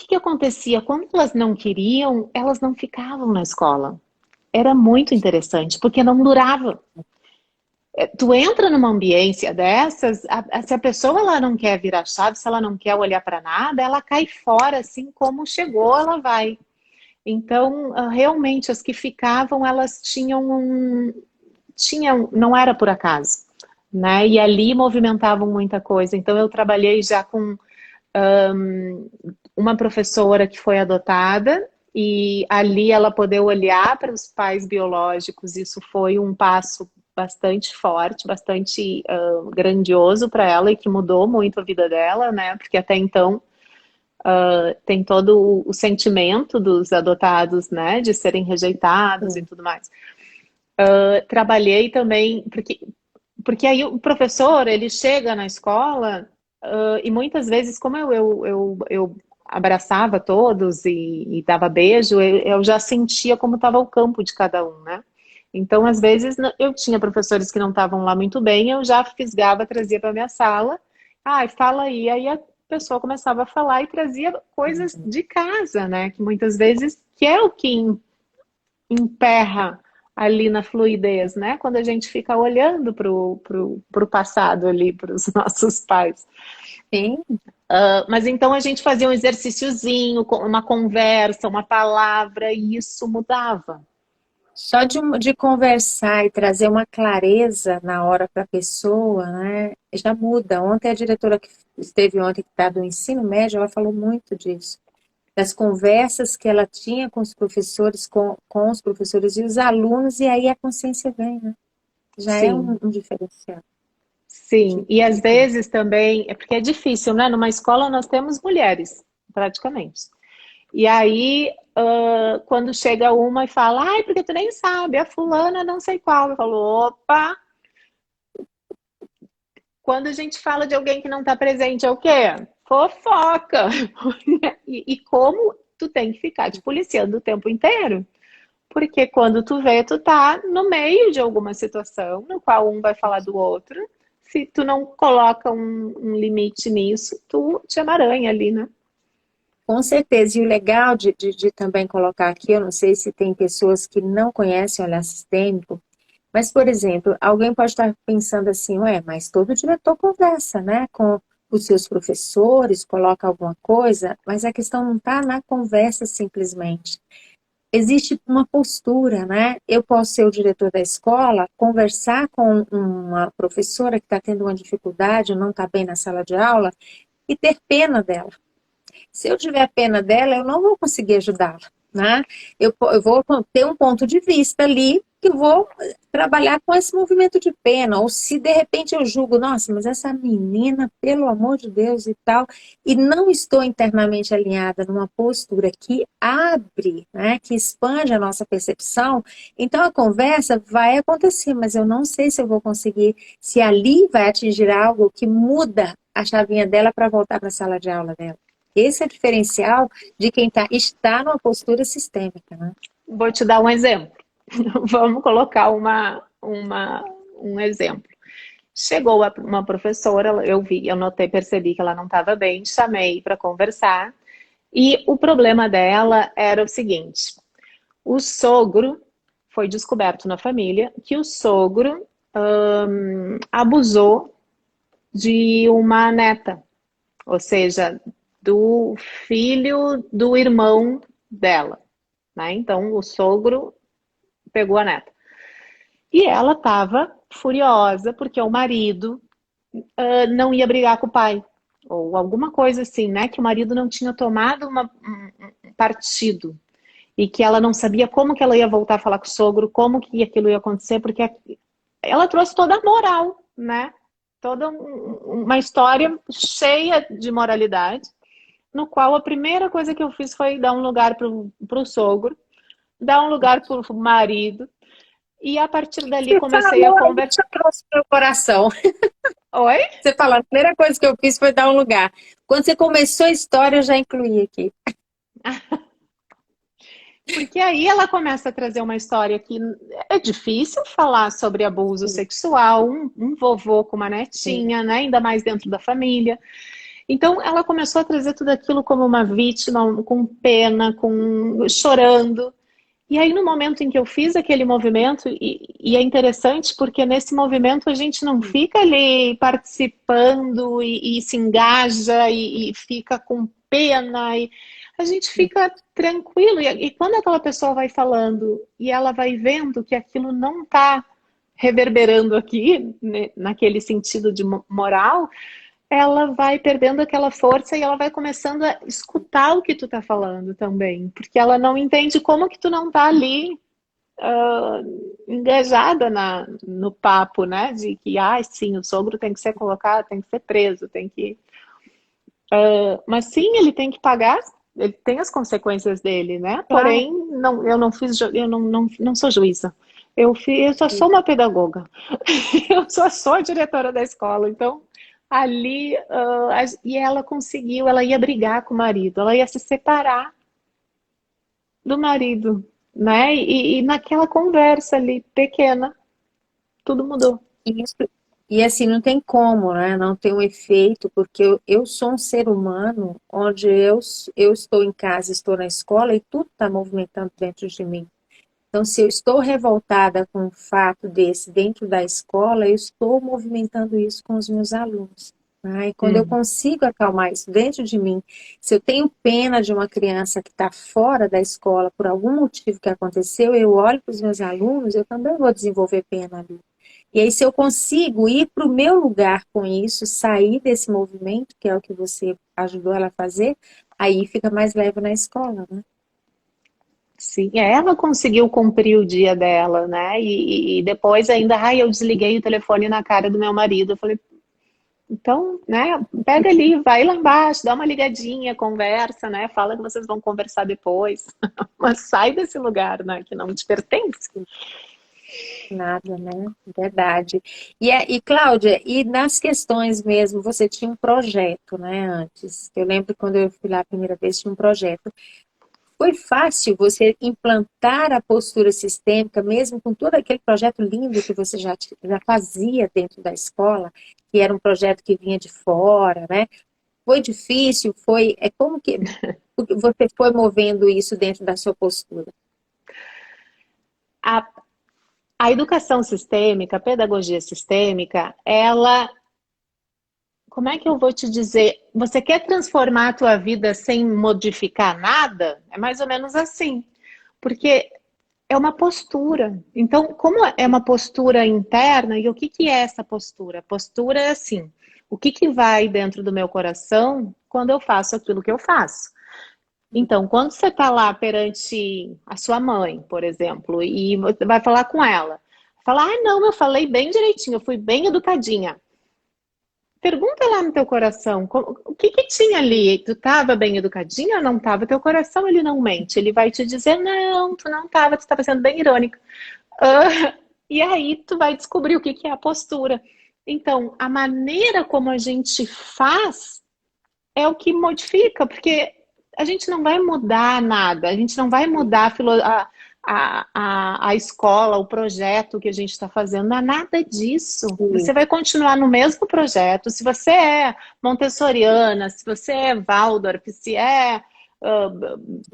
Que acontecia? Quando elas não queriam, elas não ficavam na escola. Era muito interessante, porque não durava. Tu entra numa ambiência dessas, se a pessoa ela não quer virar chave, se ela não quer olhar para nada, ela cai fora, assim como chegou, ela vai. Então, realmente, as que ficavam, elas não era por acaso, né? E ali movimentavam muita coisa. Então, eu trabalhei já com uma professora que foi adotada, e ali ela poder olhar para os pais biológicos, isso foi um passo bastante forte, bastante grandioso para ela e que mudou muito a vida dela, né? Porque até então tem todo o sentimento dos adotados, né? De serem rejeitados e Sim. tudo mais. Trabalhei também, porque aí o professor, ele chega na escola e muitas vezes, como eu abraçava todos e dava beijo, eu já sentia como estava o campo de cada um, né? Então, às vezes, eu tinha professores que não estavam lá muito bem, eu já fisgava, trazia para minha sala, fala aí a pessoa começava a falar e trazia coisas de casa, né? Que muitas vezes, que é o que emperra ali na fluidez, né? Quando a gente fica olhando pro passado ali, para os nossos pais. Sim. Mas então a gente fazia um exercíciozinho, uma conversa, uma palavra, e isso mudava. Só de conversar e trazer uma clareza na hora para a pessoa, né, já muda. Ontem a diretora que esteve ontem, que está do ensino médio, ela falou muito disso. Das conversas que ela tinha com os professores, com os professores e os alunos, e aí a consciência vem, né? Já é Sim, um diferencial. sim. Que, E às que bom. vezes também, é porque é difícil, né? Numa escola nós temos mulheres, praticamente. E aí, quando chega uma e fala, ai, porque tu nem sabe, a fulana não sei qual. Eu falo, opa, quando a gente fala de alguém que não está presente, é o quê? Fofoca. E como tu tem que ficar te policiando o tempo inteiro. Porque quando tu vê, tu tá no meio de alguma situação no qual um vai falar do outro. Se tu não coloca um limite nisso, tu te emaranha ali, né? Com certeza. E o legal de também colocar aqui, eu não sei se tem pessoas que não conhecem olhar sistêmico, mas, por exemplo, alguém pode estar pensando assim, ué, mas todo diretor conversa, né, com os seus professores, coloca alguma coisa, mas a questão não está na conversa simplesmente. Existe uma postura, né? Eu posso ser o diretor da escola, conversar com uma professora que está tendo uma dificuldade, ou não está bem na sala de aula, e ter pena dela. Se eu tiver pena dela, eu não vou conseguir ajudá-la, né? Eu vou ter um ponto de vista ali que eu vou trabalhar com esse movimento de pena. Ou se de repente eu julgo, nossa, mas essa menina, pelo amor de Deus e tal, e não estou internamente alinhada numa postura que abre, né, que expande a nossa percepção, então a conversa vai acontecer, mas eu não sei se eu vou conseguir, se ali vai atingir algo que muda a chavinha dela para voltar para a sala de aula dela. Esse é o diferencial de quem está numa postura sistêmica, né? Vou te dar um exemplo. Vamos colocar um exemplo. Chegou uma professora, eu vi, eu notei, percebi que ela não estava bem, chamei para conversar. E o problema dela era o seguinte: o sogro, foi descoberto na família que o sogro abusou de uma neta, ou seja, do filho do irmão dela, né? Então o sogro pegou a neta. E ela estava furiosa porque o marido não ia brigar com o pai, ou alguma coisa assim, né? Que o marido não tinha tomado um partido e que ela não sabia como que ela ia voltar a falar com o sogro, como que aquilo ia acontecer, porque ela trouxe toda a moral, né? Toda uma história cheia de moralidade, no qual a primeira coisa que eu fiz foi dar um lugar para o sogro, dar um lugar para o marido, e a partir dali Você comecei a falou, aí conversar. já trouxe meu coração. Oi? Você falou, a primeira coisa que eu fiz foi dar um lugar. Quando você começou a história, eu já incluí aqui. Porque aí ela começa a trazer uma história que é difícil falar sobre abuso Sim, sexual, um vovô com uma sim. netinha, né? Ainda mais dentro da família. Então ela começou a trazer tudo aquilo como uma vítima, com pena, chorando. E aí no momento em que eu fiz aquele movimento, e é interessante porque nesse movimento a gente não fica ali participando e se engaja e fica com pena. a gente fica tranquilo. E quando aquela pessoa vai falando e ela vai vendo que aquilo não está reverberando aqui, né, naquele sentido de moral, ela vai perdendo aquela força e ela vai começando a escutar o que tu tá falando também, porque ela não entende como que tu não tá ali engajada no papo, né? De que, sim, o sogro tem que ser colocado, tem que ser preso, tem que... Mas sim, ele tem que pagar, ele tem as consequências dele, né? Claro. Porém, não, eu não fiz, eu não sou juíza. Eu só sou uma pedagoga. Eu só sou a diretora da escola. Então, ali, e ela conseguiu, ela ia brigar com o marido, ela ia se separar do marido, né? E naquela conversa ali, pequena, tudo mudou. Isso. E assim, não tem como, né? Não tem um efeito, porque eu sou um ser humano onde eu estou em casa, estou na escola e tudo está movimentando dentro de mim. Então, se eu estou revoltada com um fato desse dentro da escola, eu estou movimentando isso com os meus alunos. Né? E quando eu Uhum. consigo acalmar isso dentro de mim, se eu tenho pena de uma criança que está fora da escola por algum motivo que aconteceu, eu olho para os meus alunos, eu também vou desenvolver pena ali. E aí, se eu consigo ir para o meu lugar com isso, sair desse movimento, que é o que você ajudou ela a fazer, aí fica mais leve na escola, né? Sim, ela conseguiu cumprir o dia dela, né? E depois ainda, eu desliguei o telefone na cara do meu marido. Eu falei, então, né, pega ali, vai lá embaixo, dá uma ligadinha, conversa, né? Fala que vocês vão conversar depois. Mas sai desse lugar, né, que não te pertence. Nada, né? Verdade. E Cláudia, e nas questões mesmo, você tinha um projeto, né, antes? Eu lembro quando eu fui lá a primeira vez, tinha um projeto. Foi fácil você implantar a postura sistêmica, mesmo com todo aquele projeto lindo que você já fazia dentro da escola, que era um projeto que vinha de fora, né? Foi difícil? Como que você foi movendo isso dentro da sua postura? A, a educação sistêmica, a pedagogia sistêmica, ela, como é que eu vou te dizer? Você quer transformar a tua vida sem modificar nada? É mais ou menos assim. Porque é uma postura. Então, como é uma postura interna, e o que que é essa postura? Postura é assim, o que que vai dentro do meu coração quando eu faço aquilo que eu faço? Então, quando você está lá perante a sua mãe, por exemplo, e você vai falar com ela, fala, não, eu falei bem direitinho, eu fui bem educadinha. Pergunta lá no teu coração, o que que tinha ali? Tu estava bem educadinha ou não estava? Teu coração, ele não mente, ele vai te dizer, não, tu não estava, tu estava sendo bem irônica. E aí tu vai descobrir o que que é a postura. Então, a maneira como a gente faz é o que modifica, porque a gente não vai mudar nada, a gente não vai mudar a escola, o projeto que a gente está fazendo, não é nada disso. Você vai continuar no mesmo projeto. Se você é montessoriana, se você é Waldorf, se é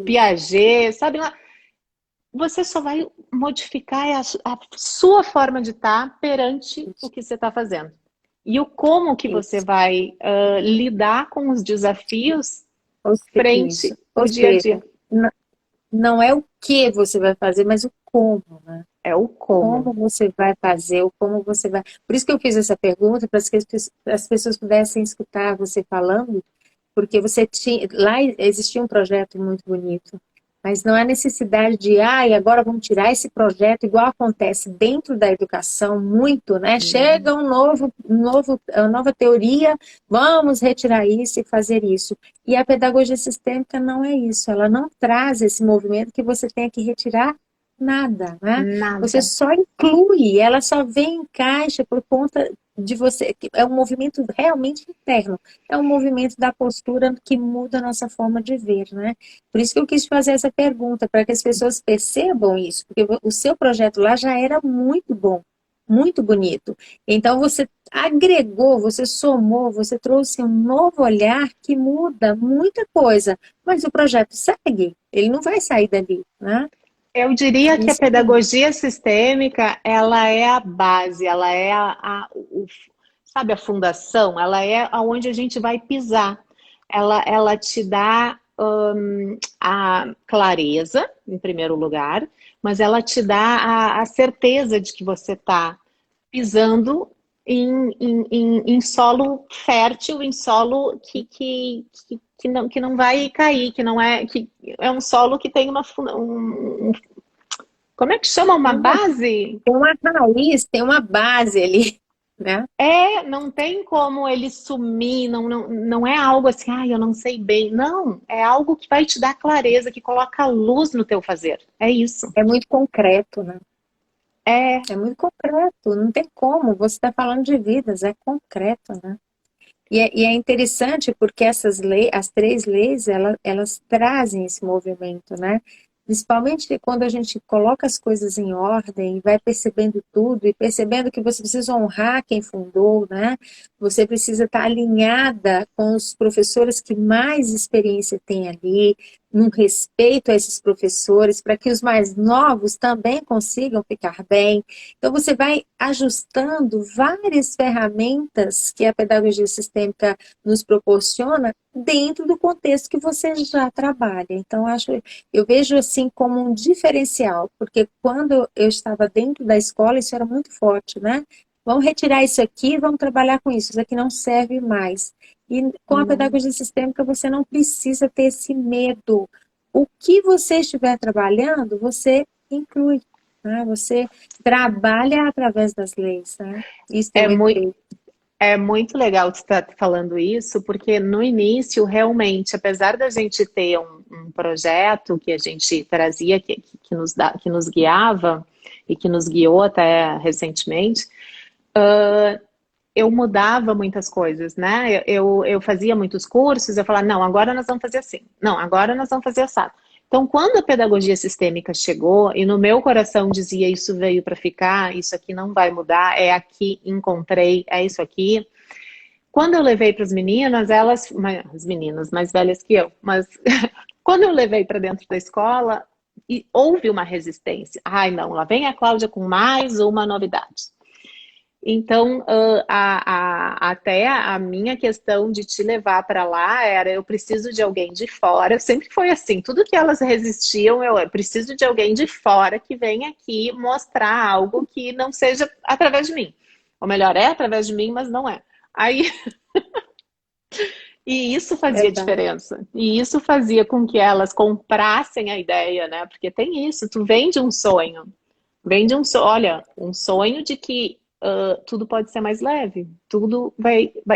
Piaget, sabe lá, você só vai modificar a sua forma de estar perante o que você está fazendo. E o como que você Isso. vai lidar com os desafios Isso. frente Ou ao dia a seja, dia. não é o que você vai fazer, mas o como, né? É o como. Como você vai fazer, ou como você vai. Por isso que eu fiz essa pergunta, para que as pessoas pudessem escutar você falando, porque você tinha. Lá existia um projeto muito bonito, mas não há necessidade de, e agora vamos tirar esse projeto, igual acontece dentro da educação, muito, né? Chega uma nova teoria, vamos retirar isso e fazer isso. E a pedagogia sistêmica não é isso, ela não traz esse movimento que você tenha que retirar nada, né? Você Nada. só inclui, ela só vem em caixa por conta de você, é um movimento realmente interno, é um movimento da postura que muda a nossa forma de ver, né? Por isso que eu quis fazer essa pergunta, para que as pessoas percebam isso, porque o seu projeto lá já era muito bom, muito bonito. Então você agregou, você somou, você trouxe um novo olhar que muda muita coisa, mas o projeto segue, ele não vai sair dali, né? Eu diria que a Isso pedagogia sistêmica, ela é a base, ela é sabe, a fundação, ela é aonde a gente vai pisar. Ela te dá a clareza, em primeiro lugar, mas ela te dá a certeza de que você está pisando em solo fértil, em solo que não vai cair, que é um solo que tem como é que chama? Uma Tem uma, base? tem uma raiz, tem uma base ali, né? Não tem como ele sumir, não é algo assim, eu não sei bem. Não, é algo que vai te dar clareza, que coloca luz no teu fazer. É isso. É muito concreto, né? É, É muito concreto, não tem como. Você está falando de vidas, é concreto, né? E é interessante porque essas leis, as três leis, elas trazem esse movimento, né? Principalmente quando a gente coloca as coisas em ordem e vai percebendo tudo e percebendo que você precisa honrar quem fundou, né? Você precisa estar alinhada com os professores que mais experiência têm ali, num respeito a esses professores, para que os mais novos também consigam ficar bem. Então, você vai ajustando várias ferramentas que a pedagogia sistêmica nos proporciona dentro do contexto que você já trabalha. Então, eu vejo assim como um diferencial, porque quando eu estava dentro da escola, isso era muito forte, né? Vamos retirar isso aqui, vamos trabalhar com isso aqui não serve mais. E com a não, pedagogia sistêmica, você não precisa ter esse medo. O que você estiver trabalhando, você inclui, né? Você trabalha através das leis, né? Isso tem é um muito, efeito. é muito legal você estar falando isso, porque no início, realmente, apesar da gente ter um projeto que a gente trazia, que nos guiava e que nos guiou até recentemente, eu mudava muitas coisas, né? Eu fazia muitos cursos, eu falava, não, agora nós vamos fazer assim, não, agora nós vamos fazer assado. Então, quando a pedagogia sistêmica chegou, e no meu coração dizia, isso veio para ficar, isso aqui não vai mudar, é aqui, encontrei, é isso aqui. Quando eu levei para as meninas, as meninas mais velhas que eu, mas quando eu levei para dentro da escola, houve uma resistência. Ai, não, lá vem a Cláudia com mais uma novidade. Então, até a minha questão de te levar para lá era: eu preciso de alguém de fora. Sempre foi assim, tudo que elas resistiam, eu preciso de alguém de fora que venha aqui mostrar algo que não seja através de mim. Ou melhor, é através de mim, mas não é. Aí, e isso fazia Verdade. diferença. E isso fazia com que elas comprassem a ideia, né? Porque tem isso, tu vende um sonho. Vende olha, um sonho de que tudo pode ser mais leve, tudo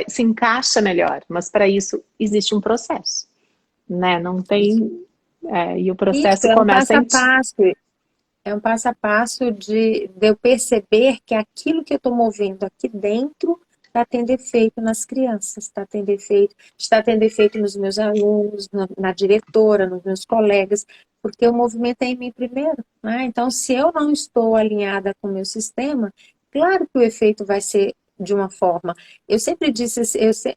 se encaixa melhor, mas para isso existe um processo, né? Não tem. E o Isso processo é um começa passo a em ti. passo. É um passo a passo de eu perceber que aquilo que eu estou movendo aqui dentro está tendo efeito nas crianças, está tendo efeito nos meus alunos, na diretora, nos meus colegas, porque o movimento é em mim primeiro, né? Então, se eu não estou alinhada com o meu sistema, claro que o efeito vai ser de uma forma. Eu sempre disse,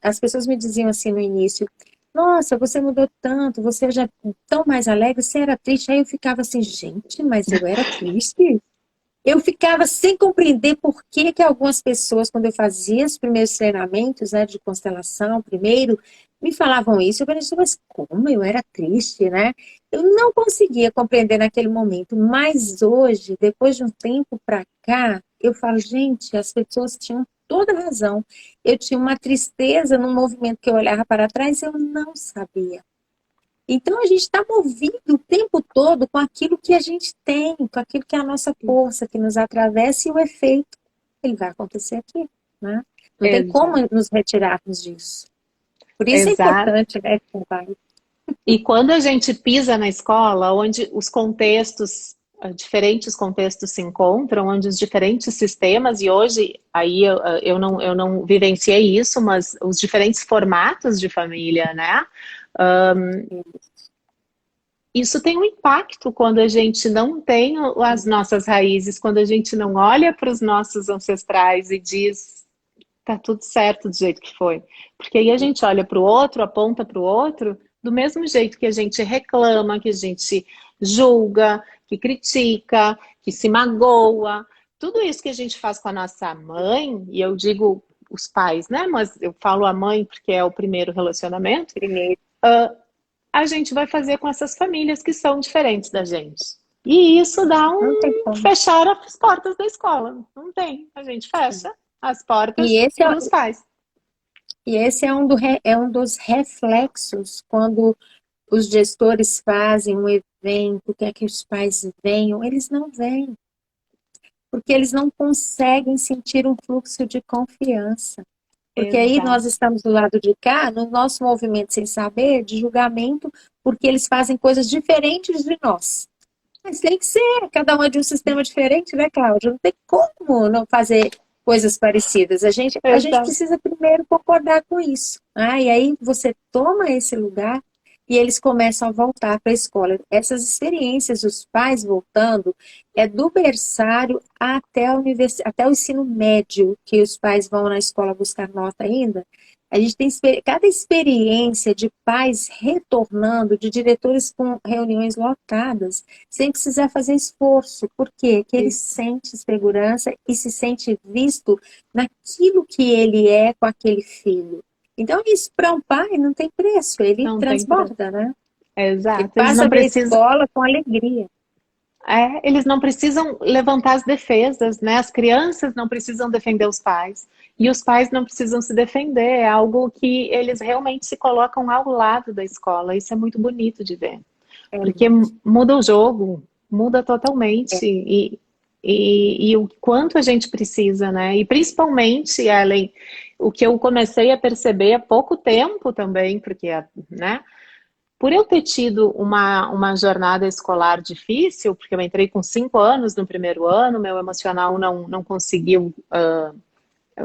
as pessoas me diziam assim no início: nossa, você mudou tanto, você já é tão mais alegre, você era triste. Aí eu ficava assim, gente, mas eu era triste? Eu ficava sem compreender por que que algumas pessoas, quando eu fazia os primeiros treinamentos, né, de constelação, primeiro, me falavam isso. Eu pensei, mas como eu era triste, né? Eu não conseguia compreender naquele momento, mas hoje, depois de um tempo para cá, eu falo, gente, as pessoas tinham toda razão. Eu tinha uma tristeza no movimento que eu olhava para trás, eu não sabia. Então a gente está movido o tempo todo com aquilo que a gente tem, com aquilo que é a nossa força, que nos atravessa, e o efeito, ele vai acontecer aqui, né? Não tem como Exato. nos retirarmos disso. Por isso é Exato. importante, né, Vai. E quando a gente pisa na escola, onde os contextos, diferentes contextos se encontram, onde os diferentes sistemas, e hoje aí eu não vivenciei isso, mas os diferentes formatos de família, né? Isso tem um impacto quando a gente não tem as nossas raízes, quando a gente não olha para os nossos ancestrais e diz, tá tudo certo do jeito que foi. Porque aí a gente olha para o outro, aponta para o outro, do mesmo jeito que a gente reclama, que a gente julga, que critica, que se magoa. Tudo isso que a gente faz com a nossa mãe, e eu digo os pais, né? Mas eu falo a mãe porque é o primeiro relacionamento. Primeiro, a gente vai fazer com essas famílias que são diferentes da gente? E isso dá Não tem um como. fechar as portas da escola. Não tem. A gente fecha as portas E esse é, para os pais. e esse é é um dos reflexos quando os gestores fazem um evento, quer que os pais venham, eles não vêm, porque eles não conseguem sentir um fluxo de confiança. Porque aí nós Exato. estamos do lado de cá, no nosso movimento sem saber, de julgamento, porque eles fazem coisas diferentes de nós. Mas tem que ser, cada um é de um sistema diferente, né, Cláudia? Não tem como não fazer coisas parecidas. A gente Exato. precisa primeiro concordar com isso. E aí você toma esse lugar e eles começam a voltar para a escola. Essas experiências, os pais voltando, é do berçário até até o ensino médio, que os pais vão na escola buscar nota ainda. A gente tem cada experiência de pais retornando, de diretores com reuniões lotadas, sem precisar fazer esforço. Por quê? Que ele sente segurança e se sente visto naquilo que ele é com aquele filho. Então, isso para um pai não tem preço, ele Não tem preço. transborda, né? Ele Exato. Eles passa não a ver a precisam. escola com alegria. Eles não precisam levantar as defesas, né? As crianças não precisam defender os pais. E os pais não precisam se defender. É algo que eles realmente se colocam ao lado da escola. Isso é muito bonito de ver. É, Porque muda o jogo, muda totalmente. E o quanto a gente precisa, né? E principalmente, Ellen, o que eu comecei a perceber há pouco tempo também, porque, né? Por eu ter tido uma jornada escolar difícil, porque eu entrei com 5 anos no primeiro ano, meu emocional não conseguiu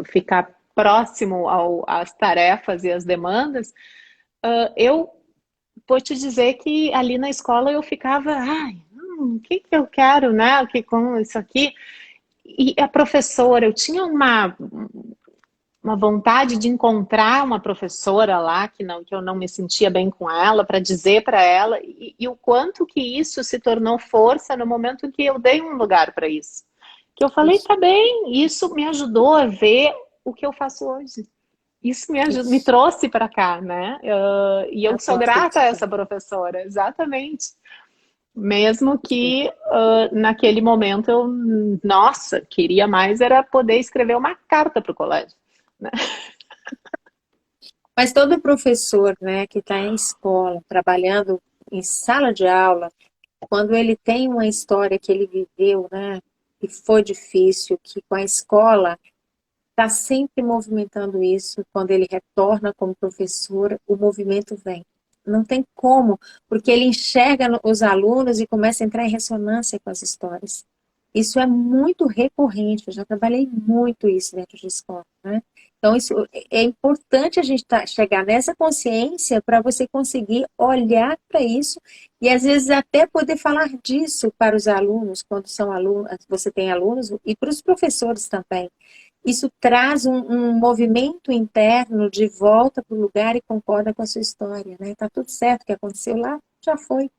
ficar próximo às tarefas e às demandas, eu vou te dizer que ali na escola eu ficava, o que que eu quero, né? O que com isso aqui? E a professora, eu tinha uma vontade de encontrar uma professora lá que eu não me sentia bem com ela, para dizer para ela, e o quanto que isso se tornou força no momento em que eu dei um lugar para isso. Que eu falei, isso, tá bem, isso me ajudou a ver o que eu faço hoje. Isso me isso. trouxe para cá, né? E eu A sou grata a percepção. essa professora, exatamente. Mesmo Sim. que naquele momento eu, nossa, queria mais era poder escrever uma carta para o colégio, né? Mas todo professor, né, que está em escola, trabalhando em sala de aula, quando ele tem uma história que ele viveu, né, que foi difícil, que com a escola está sempre movimentando isso, quando ele retorna como professor, o movimento vem. Não tem como, porque ele enxerga os alunos e começa a entrar em ressonância com as histórias. Isso é muito recorrente, eu já trabalhei muito isso dentro de escola, né? Então, isso é importante a gente chegar nessa consciência para você conseguir olhar para isso e, às vezes, até poder falar disso para os alunos, quando são alunos, você tem alunos, e para os professores também. Isso traz um movimento interno de volta para o lugar e concorda com a sua história, né? Tá tudo certo, o que aconteceu lá já foi.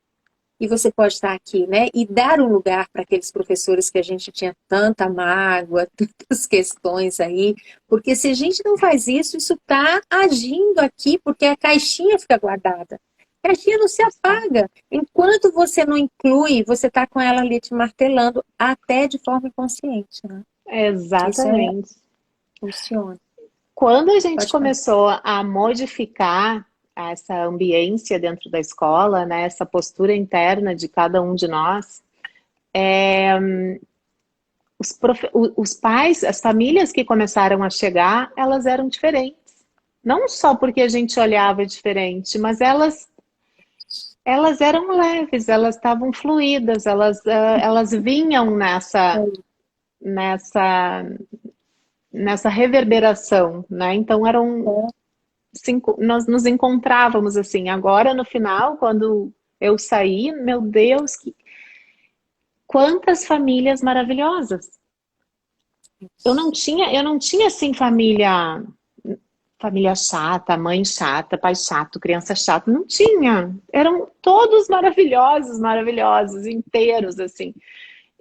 E você pode estar aqui, né? E dar um lugar para aqueles professores que a gente tinha tanta mágoa, tantas questões aí. Porque se a gente não faz isso, isso está agindo aqui, porque a caixinha fica guardada. A caixinha não se apaga. Enquanto você não inclui, você está com ela ali te martelando, até de forma inconsciente, né? Isso Exatamente. funciona. Quando a gente Pode falar. começou a modificar essa ambiência dentro da escola, né, essa postura interna de cada um de nós, os pais, as famílias que começaram a chegar, elas eram diferentes. Não só porque a gente olhava diferente, mas elas eram leves, elas estavam fluídas, elas vinham nessa, nessa reverberação, né? Então nós nos encontrávamos assim. Agora no final, quando eu saí, meu Deus, quantas famílias maravilhosas. Eu não tinha assim família chata, mãe chata, pai chato, criança chata, não tinha. Eram todos maravilhosos, maravilhosos, inteiros assim.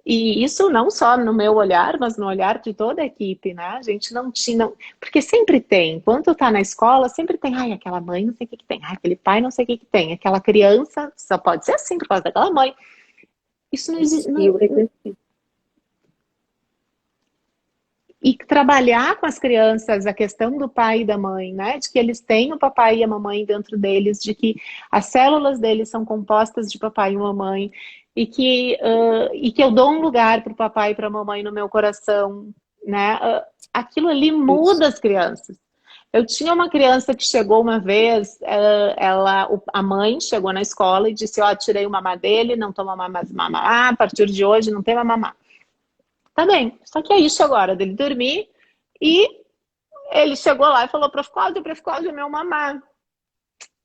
E isso não só no meu olhar, mas no olhar de toda a equipe, né? A gente não tinha. Porque sempre tem, enquanto tá na escola, sempre tem, ai, aquela mãe não sei o que que tem, ai, aquele pai não sei o que que tem, aquela criança só pode ser assim por causa daquela mãe. Isso não Isso. existe. E o exercício. E trabalhar com as crianças a questão do pai e da mãe, né? De que eles têm o papai e a mamãe dentro deles, de que as células deles são compostas de papai e mamãe, e que eu dou um lugar para o papai e para a mamãe no meu coração, né? Aquilo ali Isso. muda as crianças. Eu tinha uma criança que chegou uma vez, a mãe chegou na escola e disse, ó, tirei o mamá dele, não toma mais mamá, a partir de hoje não tem mamá. Tá bem, só que é isso agora, dele dormir, e ele chegou lá e falou, Prof. Cláudio é meu mamá.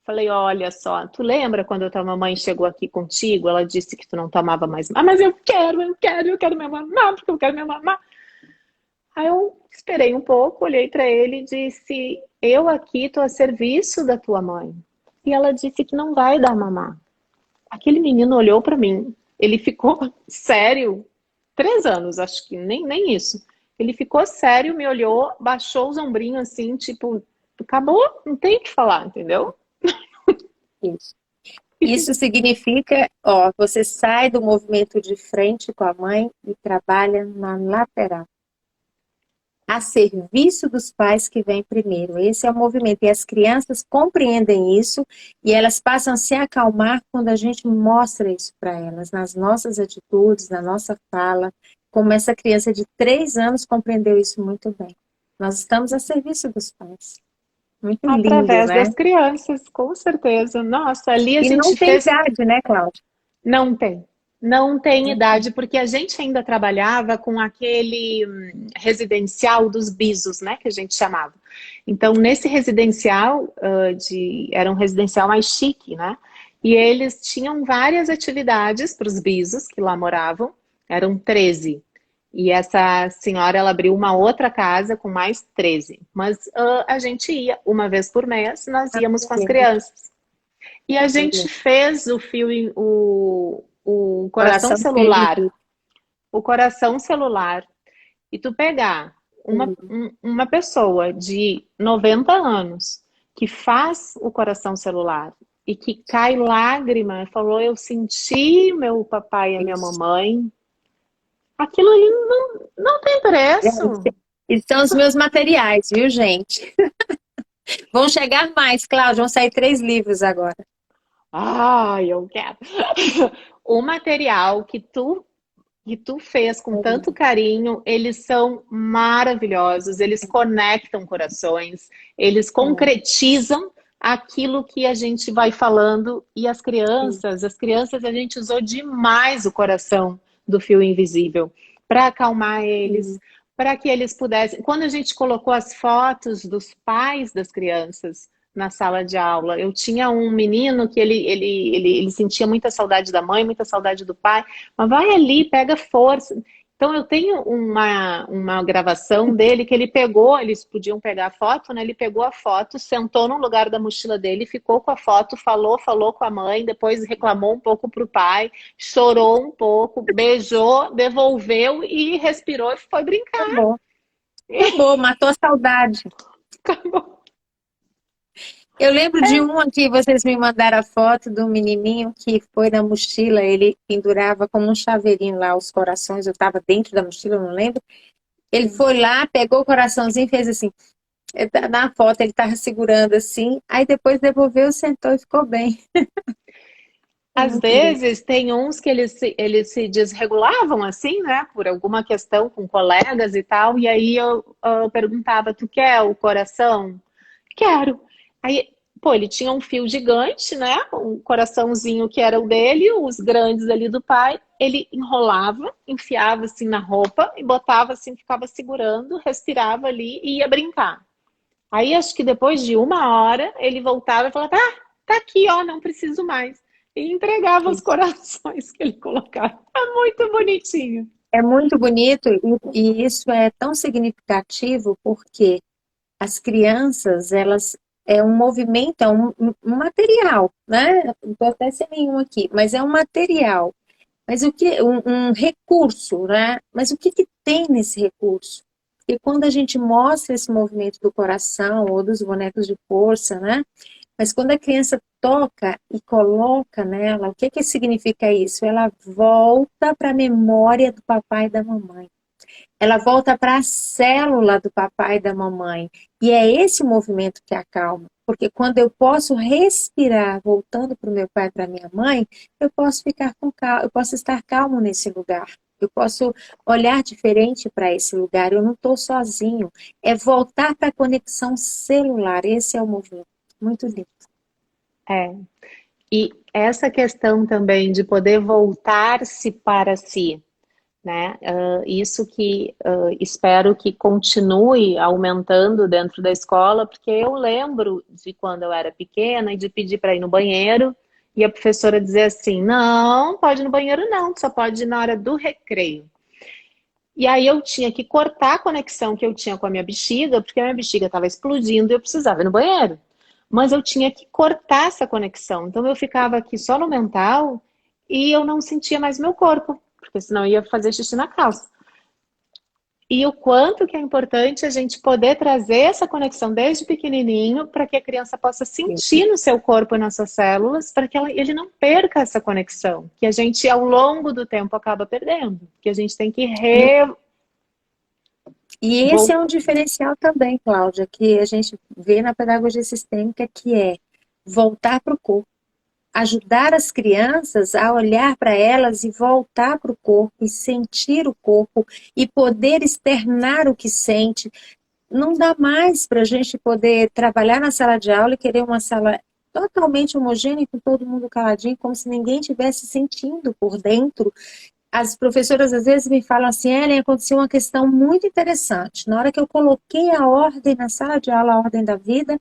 Falei, olha só, tu lembra quando a tua mamãe chegou aqui contigo, ela disse que tu não tomava mais mamá, mas eu quero minha mamá, porque eu quero minha mamá. Aí eu esperei um pouco, olhei para ele e disse, eu aqui tô a serviço da tua mãe. E ela disse que não vai dar mamá. Aquele menino olhou para mim, ele ficou sério, 3 anos, acho que nem isso. Ele ficou sério, me olhou, baixou os ombrinhos assim, tipo, acabou, não tem o que falar, entendeu? Isso. Isso significa, ó, você sai do movimento de frente com a mãe e trabalha na lateral, a serviço dos pais que vem primeiro. Esse é o movimento. E as crianças compreendem isso e elas passam a se acalmar quando a gente mostra isso para elas, nas nossas atitudes, na nossa fala. Como essa criança de 3 anos compreendeu isso muito bem. Nós estamos a serviço dos pais. Muito lindo, Através né? das crianças, com certeza. Nossa, ali a E não gente tem fez. idade, né, Cláudia? Não tem. Não tem Não tem. idade, porque a gente ainda trabalhava com aquele residencial dos bisos, né, que a gente chamava. Então, nesse residencial, era um residencial mais chique, né? E eles tinham várias atividades para os bisos que lá moravam, eram 13. E essa senhora, ela abriu uma outra casa com mais 13. Mas a gente ia uma vez por mês, nós íamos com as crianças. E a gente fez o coração Coração do filho celular. invisível. O coração celular. E tu pegar uma pessoa de 90 anos que faz o coração celular e que cai lágrima, falou, eu senti meu papai e a minha Isso. mamãe. Aquilo ali não tem preço. E são os meus materiais, viu, gente? Vão chegar mais, Cláudia, vão sair 3 livros agora. Ai, eu quero. O material que tu fez com tanto carinho, eles são maravilhosos, eles conectam corações, eles concretizam aquilo que a gente vai falando, e as crianças a gente usou demais o coração do fio invisível para acalmar eles, para que eles pudessem. Quando a gente colocou as fotos dos pais das crianças na sala de aula, eu tinha um menino que ele sentia muita saudade da mãe, muita saudade do pai, mas vai ali, pega força. Então eu tenho uma gravação dele que ele pegou, eles podiam pegar a foto, né? Ele pegou a foto, sentou no lugar da mochila dele, ficou com a foto, falou com a mãe, depois reclamou um pouco pro pai, chorou um pouco, beijou, devolveu e respirou e foi brincar. Acabou. Acabou, matou a saudade. Acabou. Eu lembro de um aqui, vocês me mandaram a foto do menininho que foi na mochila, ele pendurava como um chaveirinho lá os corações, eu estava dentro da mochila, eu não lembro. Ele foi lá, pegou o coraçãozinho e fez assim. Na foto ele estava segurando assim, aí depois devolveu, sentou e ficou bem. Às vezes tem uns que eles se desregulavam assim, né? Por alguma questão com colegas e tal. E aí eu perguntava, tu quer o coração? Quero. Aí, pô, ele tinha um fio gigante, né? Um coraçãozinho que era o dele, os grandes ali do pai. Ele enrolava, enfiava assim na roupa e botava assim, ficava segurando, respirava ali e ia brincar. Aí acho que depois de 1 hora ele voltava e falava, tá aqui, ó, não preciso mais. E entregava os corações que ele colocava. É muito bonitinho. É muito bonito e isso é tão significativo porque as crianças, elas é um movimento, é um material, né? Não acontece nenhum aqui, mas é um material. Mas o que um recurso, né? Mas o que que tem nesse recurso? E quando a gente mostra esse movimento do coração ou dos bonecos de força, né? Mas quando a criança toca e coloca nela, o que que significa isso? Ela volta para a memória do papai e da mamãe. Ela volta para a célula do papai e da mamãe. E é esse o movimento que acalma. Porque quando eu posso respirar voltando para o meu pai e para a minha mãe, eu posso ficar com calma, eu posso estar calmo nesse lugar. Eu posso olhar diferente para esse lugar. Eu não estou sozinho. É voltar para a conexão celular. Esse é o movimento. Muito lindo. É. E essa questão também de poder voltar-se para si, né? Isso que espero que continue aumentando dentro da escola, porque eu lembro de quando eu era pequena e de pedir para ir no banheiro e a professora dizer assim, não, pode ir no banheiro não, só pode ir na hora do recreio. E aí eu tinha que cortar a conexão que eu tinha com a minha bexiga, porque a minha bexiga estava explodindo e eu precisava ir no banheiro. Mas eu tinha que cortar essa conexão. Então eu ficava aqui só no mental e eu não sentia mais meu corpo, porque senão eu ia fazer xixi na calça. E o quanto que é importante a gente poder trazer essa conexão desde pequenininho para que a criança possa sentir no seu corpo e nas suas células, para que ele não perca essa conexão, que a gente ao longo do tempo acaba perdendo, que a gente tem que E esse é um diferencial também, Cláudia, que a gente vê na pedagogia sistêmica, que é voltar para o corpo. Ajudar as crianças a olhar para elas e voltar para o corpo, e sentir o corpo, e poder externar o que sente. Não dá mais para a gente poder trabalhar na sala de aula e querer uma sala totalmente homogênea, com todo mundo caladinho, como se ninguém estivesse sentindo por dentro. As professoras às vezes me falam assim, Ellen, aconteceu uma questão muito interessante. Na hora que eu coloquei a ordem na sala de aula, a ordem da vida,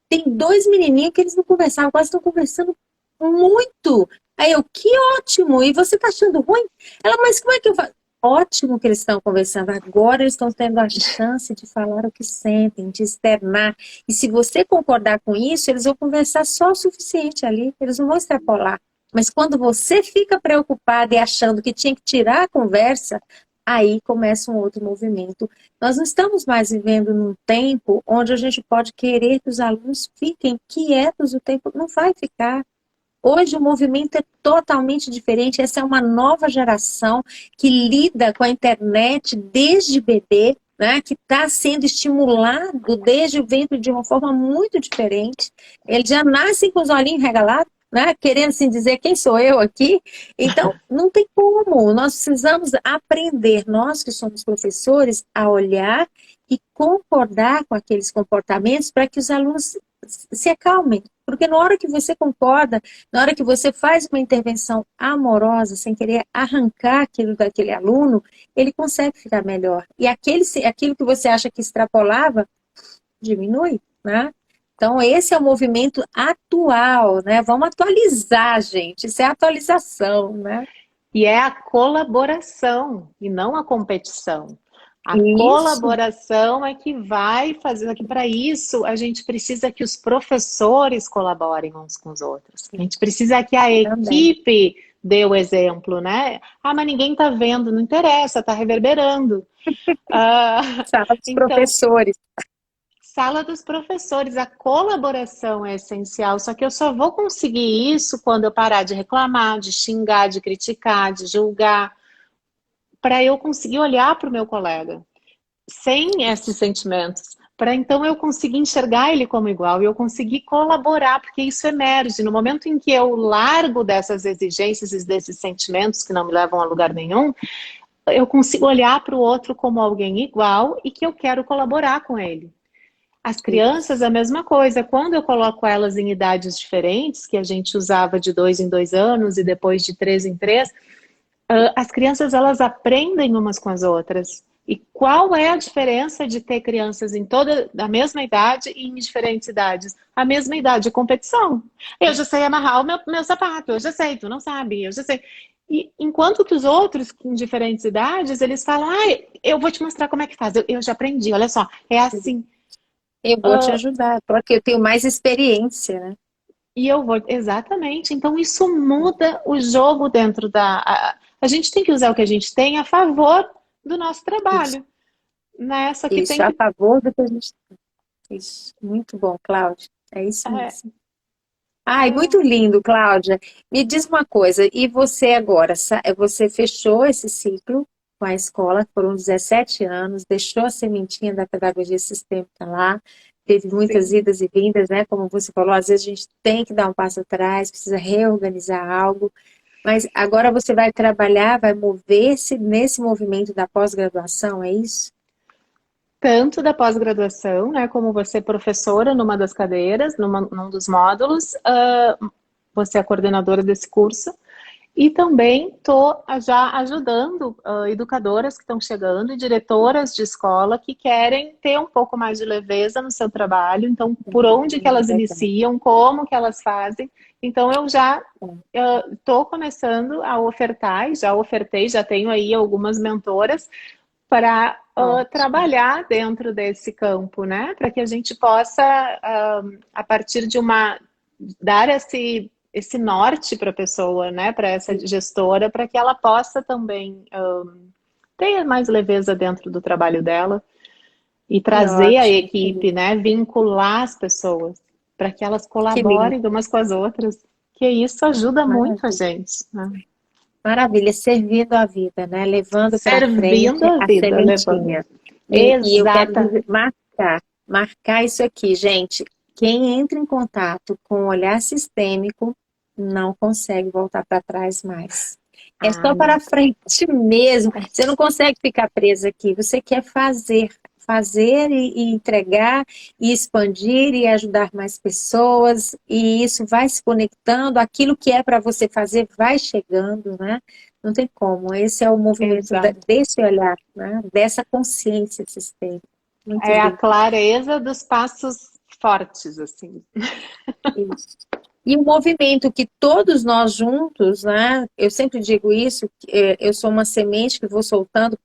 tem dois menininhos que eles não conversavam, quase estão conversando muito. Aí eu, que ótimo! E você tá achando ruim? Ela, mas como é que eu faço? Ótimo que eles estão conversando. Agora eles estão tendo a chance de falar o que sentem, de externar. E se você concordar com isso, eles vão conversar só o suficiente ali. Eles não vão extrapolar. Mas quando você fica preocupada e achando que tinha que tirar a conversa, aí começa um outro movimento. Nós não estamos mais vivendo num tempo onde a gente pode querer que os alunos fiquem quietos o tempo. Não vai ficar. Hoje o movimento é totalmente diferente. Essa é uma nova geração que lida com a internet desde bebê, né, que está sendo estimulado desde o ventre de uma forma muito diferente. Eles já nascem com os olhinhos regalados, né, querendo assim dizer quem sou eu aqui. Então, não tem como. Nós precisamos aprender, nós que somos professores, a olhar e concordar com aqueles comportamentos para que os alunos se acalmem. Porque na hora que você concorda, na hora que você faz uma intervenção amorosa, sem querer arrancar aquilo daquele aluno, ele consegue ficar melhor. E aquilo que você acha que extrapolava, diminui, né? Então, esse é o movimento atual, né? Vamos atualizar, gente. Isso é atualização, né? E é a colaboração e não a competição. A Isso. colaboração é que vai fazer aqui. Para isso, a gente precisa que os professores colaborem uns com os outros. A gente precisa que a equipe dê o exemplo, né? Ah, mas ninguém está vendo, não interessa, está reverberando. Sala dos professores. Sala dos professores, a colaboração é essencial, só que eu só vou conseguir isso quando eu parar de reclamar, de xingar, de criticar, de julgar, para eu conseguir olhar para o meu colega sem esses sentimentos, para então eu conseguir enxergar ele como igual e eu conseguir colaborar, porque isso emerge. No momento em que eu largo dessas exigências e desses sentimentos que não me levam a lugar nenhum, eu consigo olhar para o outro como alguém igual e que eu quero colaborar com ele. As crianças, a mesma coisa. Quando eu coloco elas em idades diferentes, que a gente usava de 2 em 2 anos e depois de 3 em 3, as crianças, elas aprendem umas com as outras. E qual é a diferença de ter crianças em toda a mesma idade e em diferentes idades? A mesma idade, competição. Eu já sei amarrar o meu sapato, eu já sei, tu não sabe, eu já sei. E enquanto que os outros, em diferentes idades, eles falam, eu vou te mostrar como é que faz, eu já aprendi, olha só, é assim. Eu vou te ajudar, porque eu tenho mais experiência, né? E eu vou, exatamente. Então isso muda o jogo dentro da... a gente tem que usar o que a gente tem a favor do nosso Isso, trabalho, né? Só que isso, tem a que... favor do que a gente... Isso, muito bom, Cláudia. É isso É, mesmo. Ai, é, muito lindo, Cláudia. Me diz uma coisa, e você agora, você fechou esse ciclo com a escola, foram 17 anos, deixou a sementinha da pedagogia sistêmica lá, teve muitas sim. idas e vindas, né? Como você falou, às vezes a gente tem que dar um passo atrás, precisa reorganizar algo, mas agora você vai trabalhar, vai mover-se nesse movimento da pós-graduação, é isso? Tanto da pós-graduação, né, como você é professora numa das cadeiras, num dos módulos, você é a coordenadora desse curso, e também estou já ajudando educadoras que estão chegando e diretoras de escola que querem ter um pouco mais de leveza no seu trabalho, então por onde que elas Verdade. iniciam, como que elas fazem. Então eu já estou começando a ofertar, e já ofertei, já tenho aí algumas mentoras para Ótimo. trabalhar dentro desse campo, né? Para que a gente possa, a partir de dar esse norte para a pessoa, né? Para essa gestora, para que ela possa também ter mais leveza dentro do trabalho dela e Que trazer a ótimo, que equipe, lindo. né? Vincular as pessoas para que elas Que lindo. colaborem umas com as outras, que isso ajuda muito a Maravilha. gente, né? Maravilha, servindo a vida, né? Levando para Servindo frente a a vida, levando. sementinha. E eu quero Exata. marcar isso aqui, gente. Quem entra em contato com o olhar sistêmico não consegue voltar para trás mais. É Ah, só para não. frente mesmo. Você não consegue ficar presa aqui. Você quer fazer, fazer e entregar e expandir e ajudar mais pessoas. E isso vai se conectando. Aquilo que é para você fazer vai chegando, né? Não tem como. Esse é o movimento Exato. desse olhar, né? Dessa consciência sistêmica. Muito É a lindo. clareza dos passos fortes, assim. Isso. E o movimento que todos nós juntos, né? Eu sempre digo isso, eu sou uma semente que vou soltando,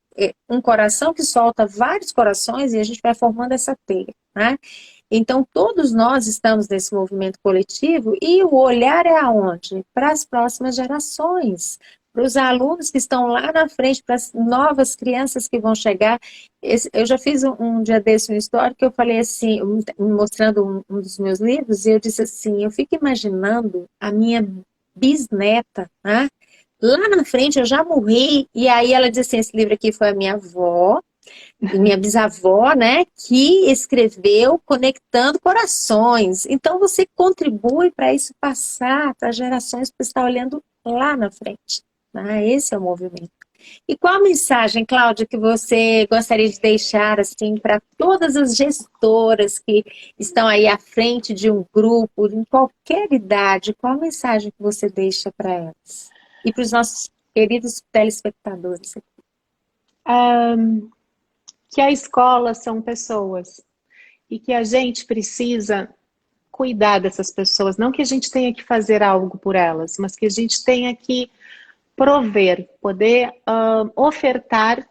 um coração que solta vários corações e a gente vai formando essa teia, né? Então, todos nós estamos nesse movimento coletivo e o olhar é aonde? Para as próximas gerações, para os alunos que estão lá na frente, para as novas crianças que vão chegar. Eu já fiz um dia desse um story que eu falei assim, mostrando um dos meus livros, e eu disse assim, eu fico imaginando a minha bisneta, né? Lá na frente eu já morri, e aí ela disse assim, esse livro aqui foi a minha avó, e minha bisavó, né, que escreveu Conectando Corações. Então você contribui para isso passar para gerações que está olhando lá na frente, né? Esse é o movimento. E qual a mensagem, Cláudia, que você gostaria de deixar assim para todas as gestoras que estão aí à frente de um grupo, em qualquer idade? Qual a mensagem que você deixa para elas? E para os nossos queridos telespectadores? Que a escola são pessoas e que a gente precisa cuidar dessas pessoas. Não que a gente tenha que fazer algo por elas, mas que a gente tenha que prover, poder ofertar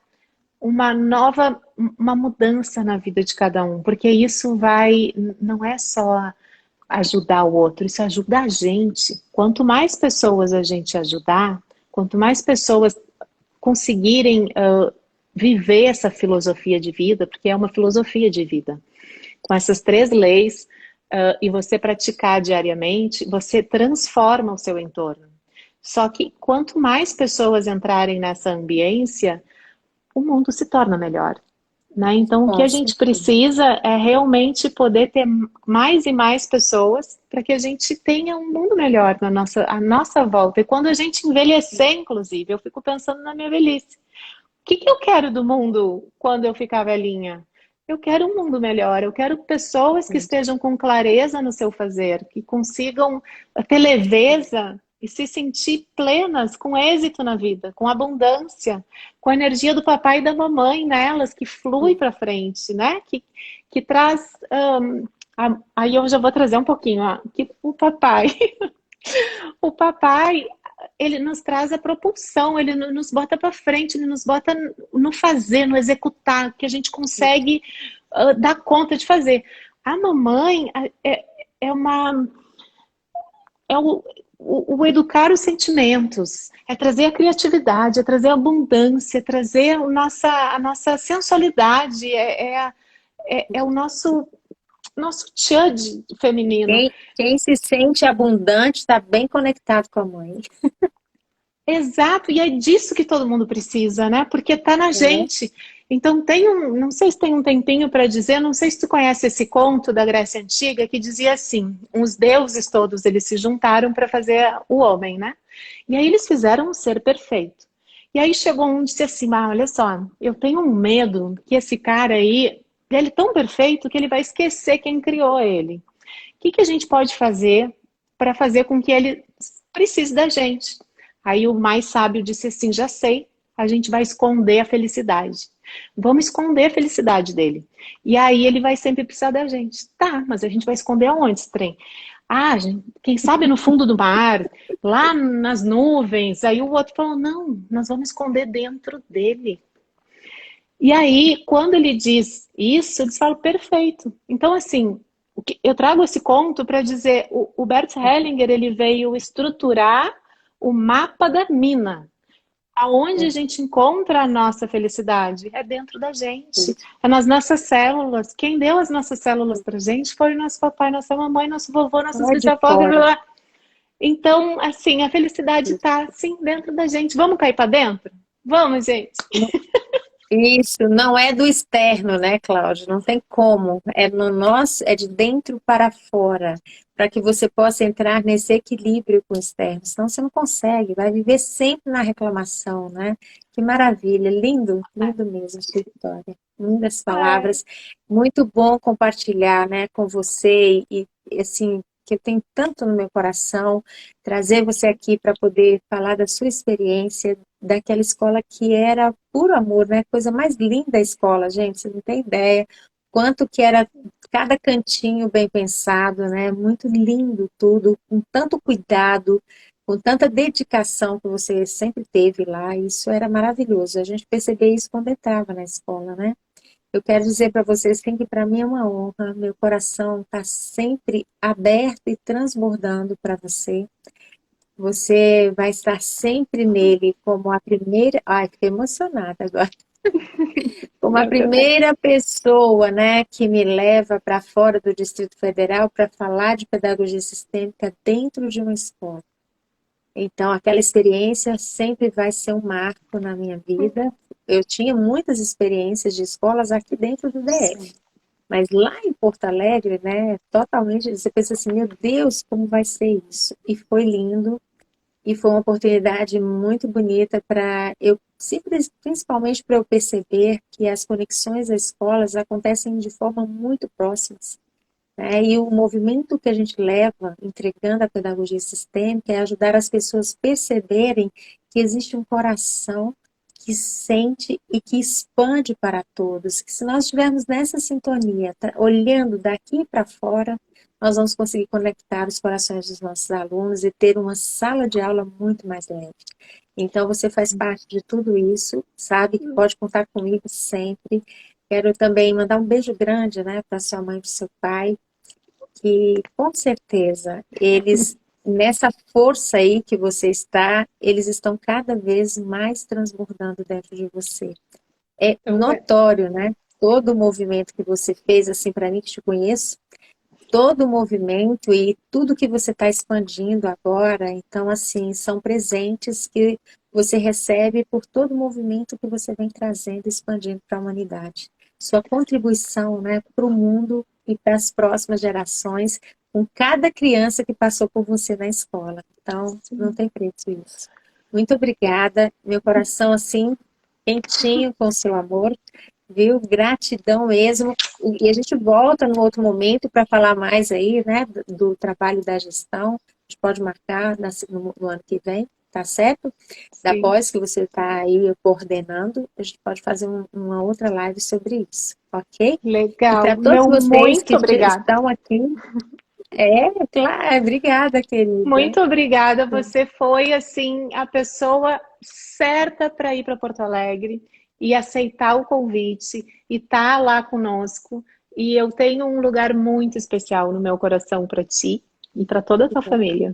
uma mudança na vida de cada um, porque isso não é só ajudar o outro, isso ajuda a gente. Quanto mais pessoas a gente ajudar, quanto mais pessoas conseguirem viver essa filosofia de vida, porque é uma filosofia de vida, com essas 3 leis, e você praticar diariamente, você transforma o seu entorno. Só que quanto mais pessoas entrarem nessa ambiência, o mundo se torna melhor, né? Então, o que Com a gente certeza. precisa é realmente poder ter mais e mais pessoas para que a gente tenha um mundo melhor à nossa volta. E quando a gente envelhecer, inclusive, eu fico pensando na minha velhice. O que eu quero do mundo quando eu ficar velhinha? Eu quero um mundo melhor, eu quero pessoas que estejam com clareza no seu fazer, que consigam ter leveza e se sentir plenas, com êxito na vida, com abundância, com a energia do papai e da mamãe nelas, que flui para frente, né? Que traz. Aí eu já vou trazer um pouquinho, ó, que o papai. O papai, ele nos traz a propulsão, ele nos bota para frente, ele nos bota no fazer, no executar, que a gente consegue dar conta de fazer. A mamãe é uma. É o, o educar os sentimentos, é trazer a criatividade, é trazer a abundância, é trazer a nossa sensualidade, é o nosso tchad feminino. Quem se sente abundante está bem conectado com a mãe. Exato, e é disso que todo mundo precisa, né? Porque tá na É. gente. Então não sei se tem um tempinho para dizer, não sei se tu conhece esse conto da Grécia Antiga que dizia assim: os deuses todos eles se juntaram para fazer o homem, né? E aí eles fizeram um ser perfeito. E aí chegou um e disse assim: ah, olha só, eu tenho um medo que esse cara aí, ele é tão perfeito que ele vai esquecer quem criou ele. O que que a gente pode fazer para fazer com que ele precise da gente? Aí o mais sábio disse assim: já sei, a gente vai esconder a felicidade. Vamos esconder a felicidade dele. E aí ele vai sempre precisar da gente. Tá, mas a gente vai esconder aonde esse trem? Ah, gente, quem sabe no fundo do mar, lá nas nuvens. Aí o outro falou: não, nós vamos esconder dentro dele. E aí, quando ele diz isso, eles falam: perfeito. Então, assim, eu trago esse conto para dizer, o Bert Hellinger, ele veio estruturar o mapa da mina. Aonde a gente encontra a nossa felicidade? É dentro da gente, é nas nossas células. Quem deu as nossas células pra gente foi o nosso papai, nossa mamãe, nosso vovô, nossos Não é de bisavós. Blá, fora. blá. Então, assim, a felicidade tá, sim, dentro da gente. Vamos cair para dentro? Vamos, gente. Isso, não é do externo, né, Cláudio? Não tem como. É no nós, é de dentro para fora, para que você possa entrar nesse equilíbrio com o externo. Senão você não consegue, vai viver sempre na reclamação, né? Que maravilha, lindo, lindo mesmo, sua história. Lindas Ai, palavras. Muito bom compartilhar, né, com você assim, que eu tenho tanto no meu coração, trazer você aqui para poder falar da sua experiência, daquela escola que era puro amor, né? Coisa mais linda a escola, gente, você não tem ideia quanto que era cada cantinho bem pensado, né? Muito lindo tudo, com tanto cuidado, com tanta dedicação que você sempre teve lá, isso era maravilhoso. A gente percebia isso quando entrava na escola, né? Eu quero dizer para vocês que para mim é uma honra, meu coração está sempre aberto e transbordando para você. Você vai estar sempre nele como a primeira. Ai, fiquei emocionada agora. Como a eu também. primeira pessoa, né, que me leva para fora do Distrito Federal para falar de pedagogia sistêmica dentro de uma escola. Então, aquela experiência sempre vai ser um marco na minha vida. Eu tinha muitas experiências de escolas aqui dentro do DF. Mas lá em Porto Alegre, né, totalmente, você pensa assim, meu Deus, como vai ser isso? E foi lindo. E foi uma oportunidade muito bonita para eu, principalmente para eu perceber que as conexões às escolas acontecem de forma muito próximas, né? E o movimento que a gente leva entregando a pedagogia sistêmica é ajudar as pessoas a perceberem que existe um coração que sente e que expande para todos. Que se nós estivermos nessa sintonia, olhando daqui para fora, nós vamos conseguir conectar os corações dos nossos alunos e ter uma sala de aula muito mais leve. Então, você faz parte de tudo isso, sabe que pode contar comigo sempre. Quero também mandar um beijo grande, né, para sua mãe e para seu pai, que com certeza eles, nessa força aí que você está, eles estão cada vez mais transbordando dentro de você. É Eu, notório, né? Todo o movimento que você fez, assim, para mim que te conheço, todo o movimento e tudo que você está expandindo agora, então, assim, são presentes que você recebe por todo o movimento que você vem trazendo, expandindo para a humanidade. Sua contribuição, né, para o mundo e para as próximas gerações, com cada criança que passou por você na escola. Então, não tem preço isso. Muito obrigada, meu coração, assim, quentinho com o seu amor, viu? Gratidão mesmo. E a gente volta num outro momento para falar mais aí, né, do trabalho da gestão. A gente pode marcar no ano que vem, tá certo? Da sim. pós que você está aí coordenando, a gente pode fazer uma outra live sobre isso, ok? E Legal. para todos Meu vocês muito que obrigada. estão aqui, claro, obrigada, querida. Muito obrigada. Você foi, assim, a pessoa certa para ir para Porto Alegre e aceitar o convite e estar lá conosco. E eu tenho um lugar muito especial no meu coração para ti e para toda a Que tua bom. família.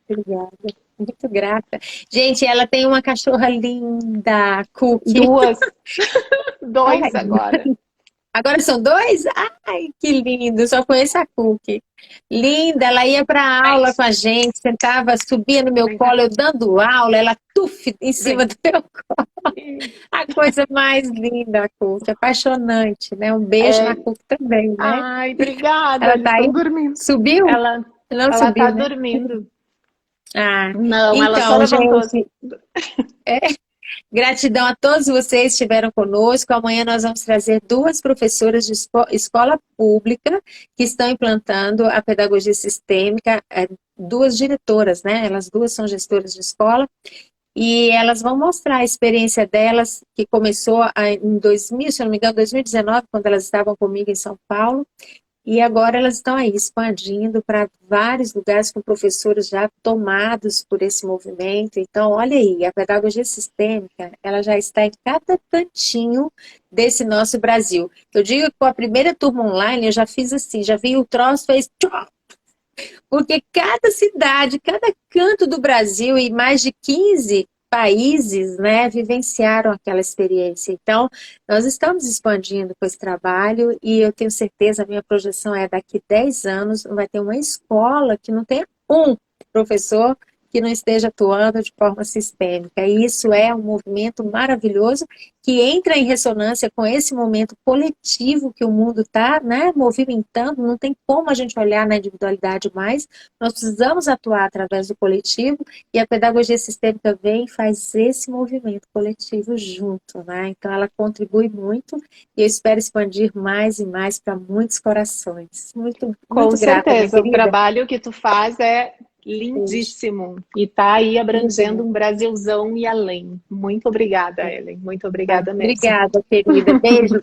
Obrigada. Muito grata. Gente, ela tem uma cachorra linda, Cookie. Duas, Ai, dois agora. agora são dois? Ai, que lindo. Só conheço a Cookie. Linda, ela ia para Ai, aula com a gente, sentava, subia no meu vem cá, colo, eu dando aula, ela tuf em cima vem. do meu colo. A coisa mais linda, a Cookie. Apaixonante, né? Um beijo na É, Cookie também, né? ai, obrigada, Ela eles tá aí? estão dormindo. Subiu? Ela, Não ela tá subiu, né? dormindo. Ah, Não, ela só então, levantou. gente, gratidão a todos vocês que estiveram conosco. Amanhã nós vamos trazer duas professoras de escola pública que estão implantando a pedagogia sistêmica, duas diretoras, né? Elas duas são gestoras de escola e elas vão mostrar a experiência delas, que começou em 2000, se eu não me engano, 2019, quando elas estavam comigo em São Paulo. E agora elas estão aí expandindo para vários lugares com professores já tomados por esse movimento. Então, olha aí, a pedagogia sistêmica, ela já está em cada cantinho desse nosso Brasil. Eu digo que com a primeira turma online, eu já fiz assim, já vi o troço, fez tchau, porque cada cidade, cada canto do Brasil e mais de 15 países, né, vivenciaram aquela experiência. Então, nós estamos expandindo com esse trabalho e eu tenho certeza, a minha projeção é daqui 10 anos, vai ter uma escola que não tenha um professor que não esteja atuando de forma sistêmica. E isso é um movimento maravilhoso que entra em ressonância com esse momento coletivo que o mundo está, né, movimentando. Não tem como a gente olhar na individualidade mais, nós precisamos atuar através do coletivo e a pedagogia sistêmica vem e faz esse movimento coletivo junto, né? Então ela contribui muito e eu espero expandir mais e mais para muitos corações. Muito, Com muito grata, minha certeza, o querida. trabalho que tu faz é Beijo. lindíssimo e tá aí abrangendo Obrigada. um Brasilzão e além. Muito obrigada, Ellen. Muito obrigada mesmo. Obrigada, querida. Beijo.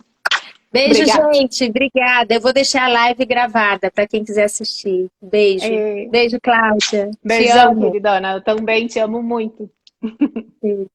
Beijo, Obrigada. gente. Obrigada. Eu vou deixar a live gravada para quem quiser assistir. Beijo. É, Beijo, Cláudia. Te beijão, amo. queridona. Eu também te amo muito. Beijo.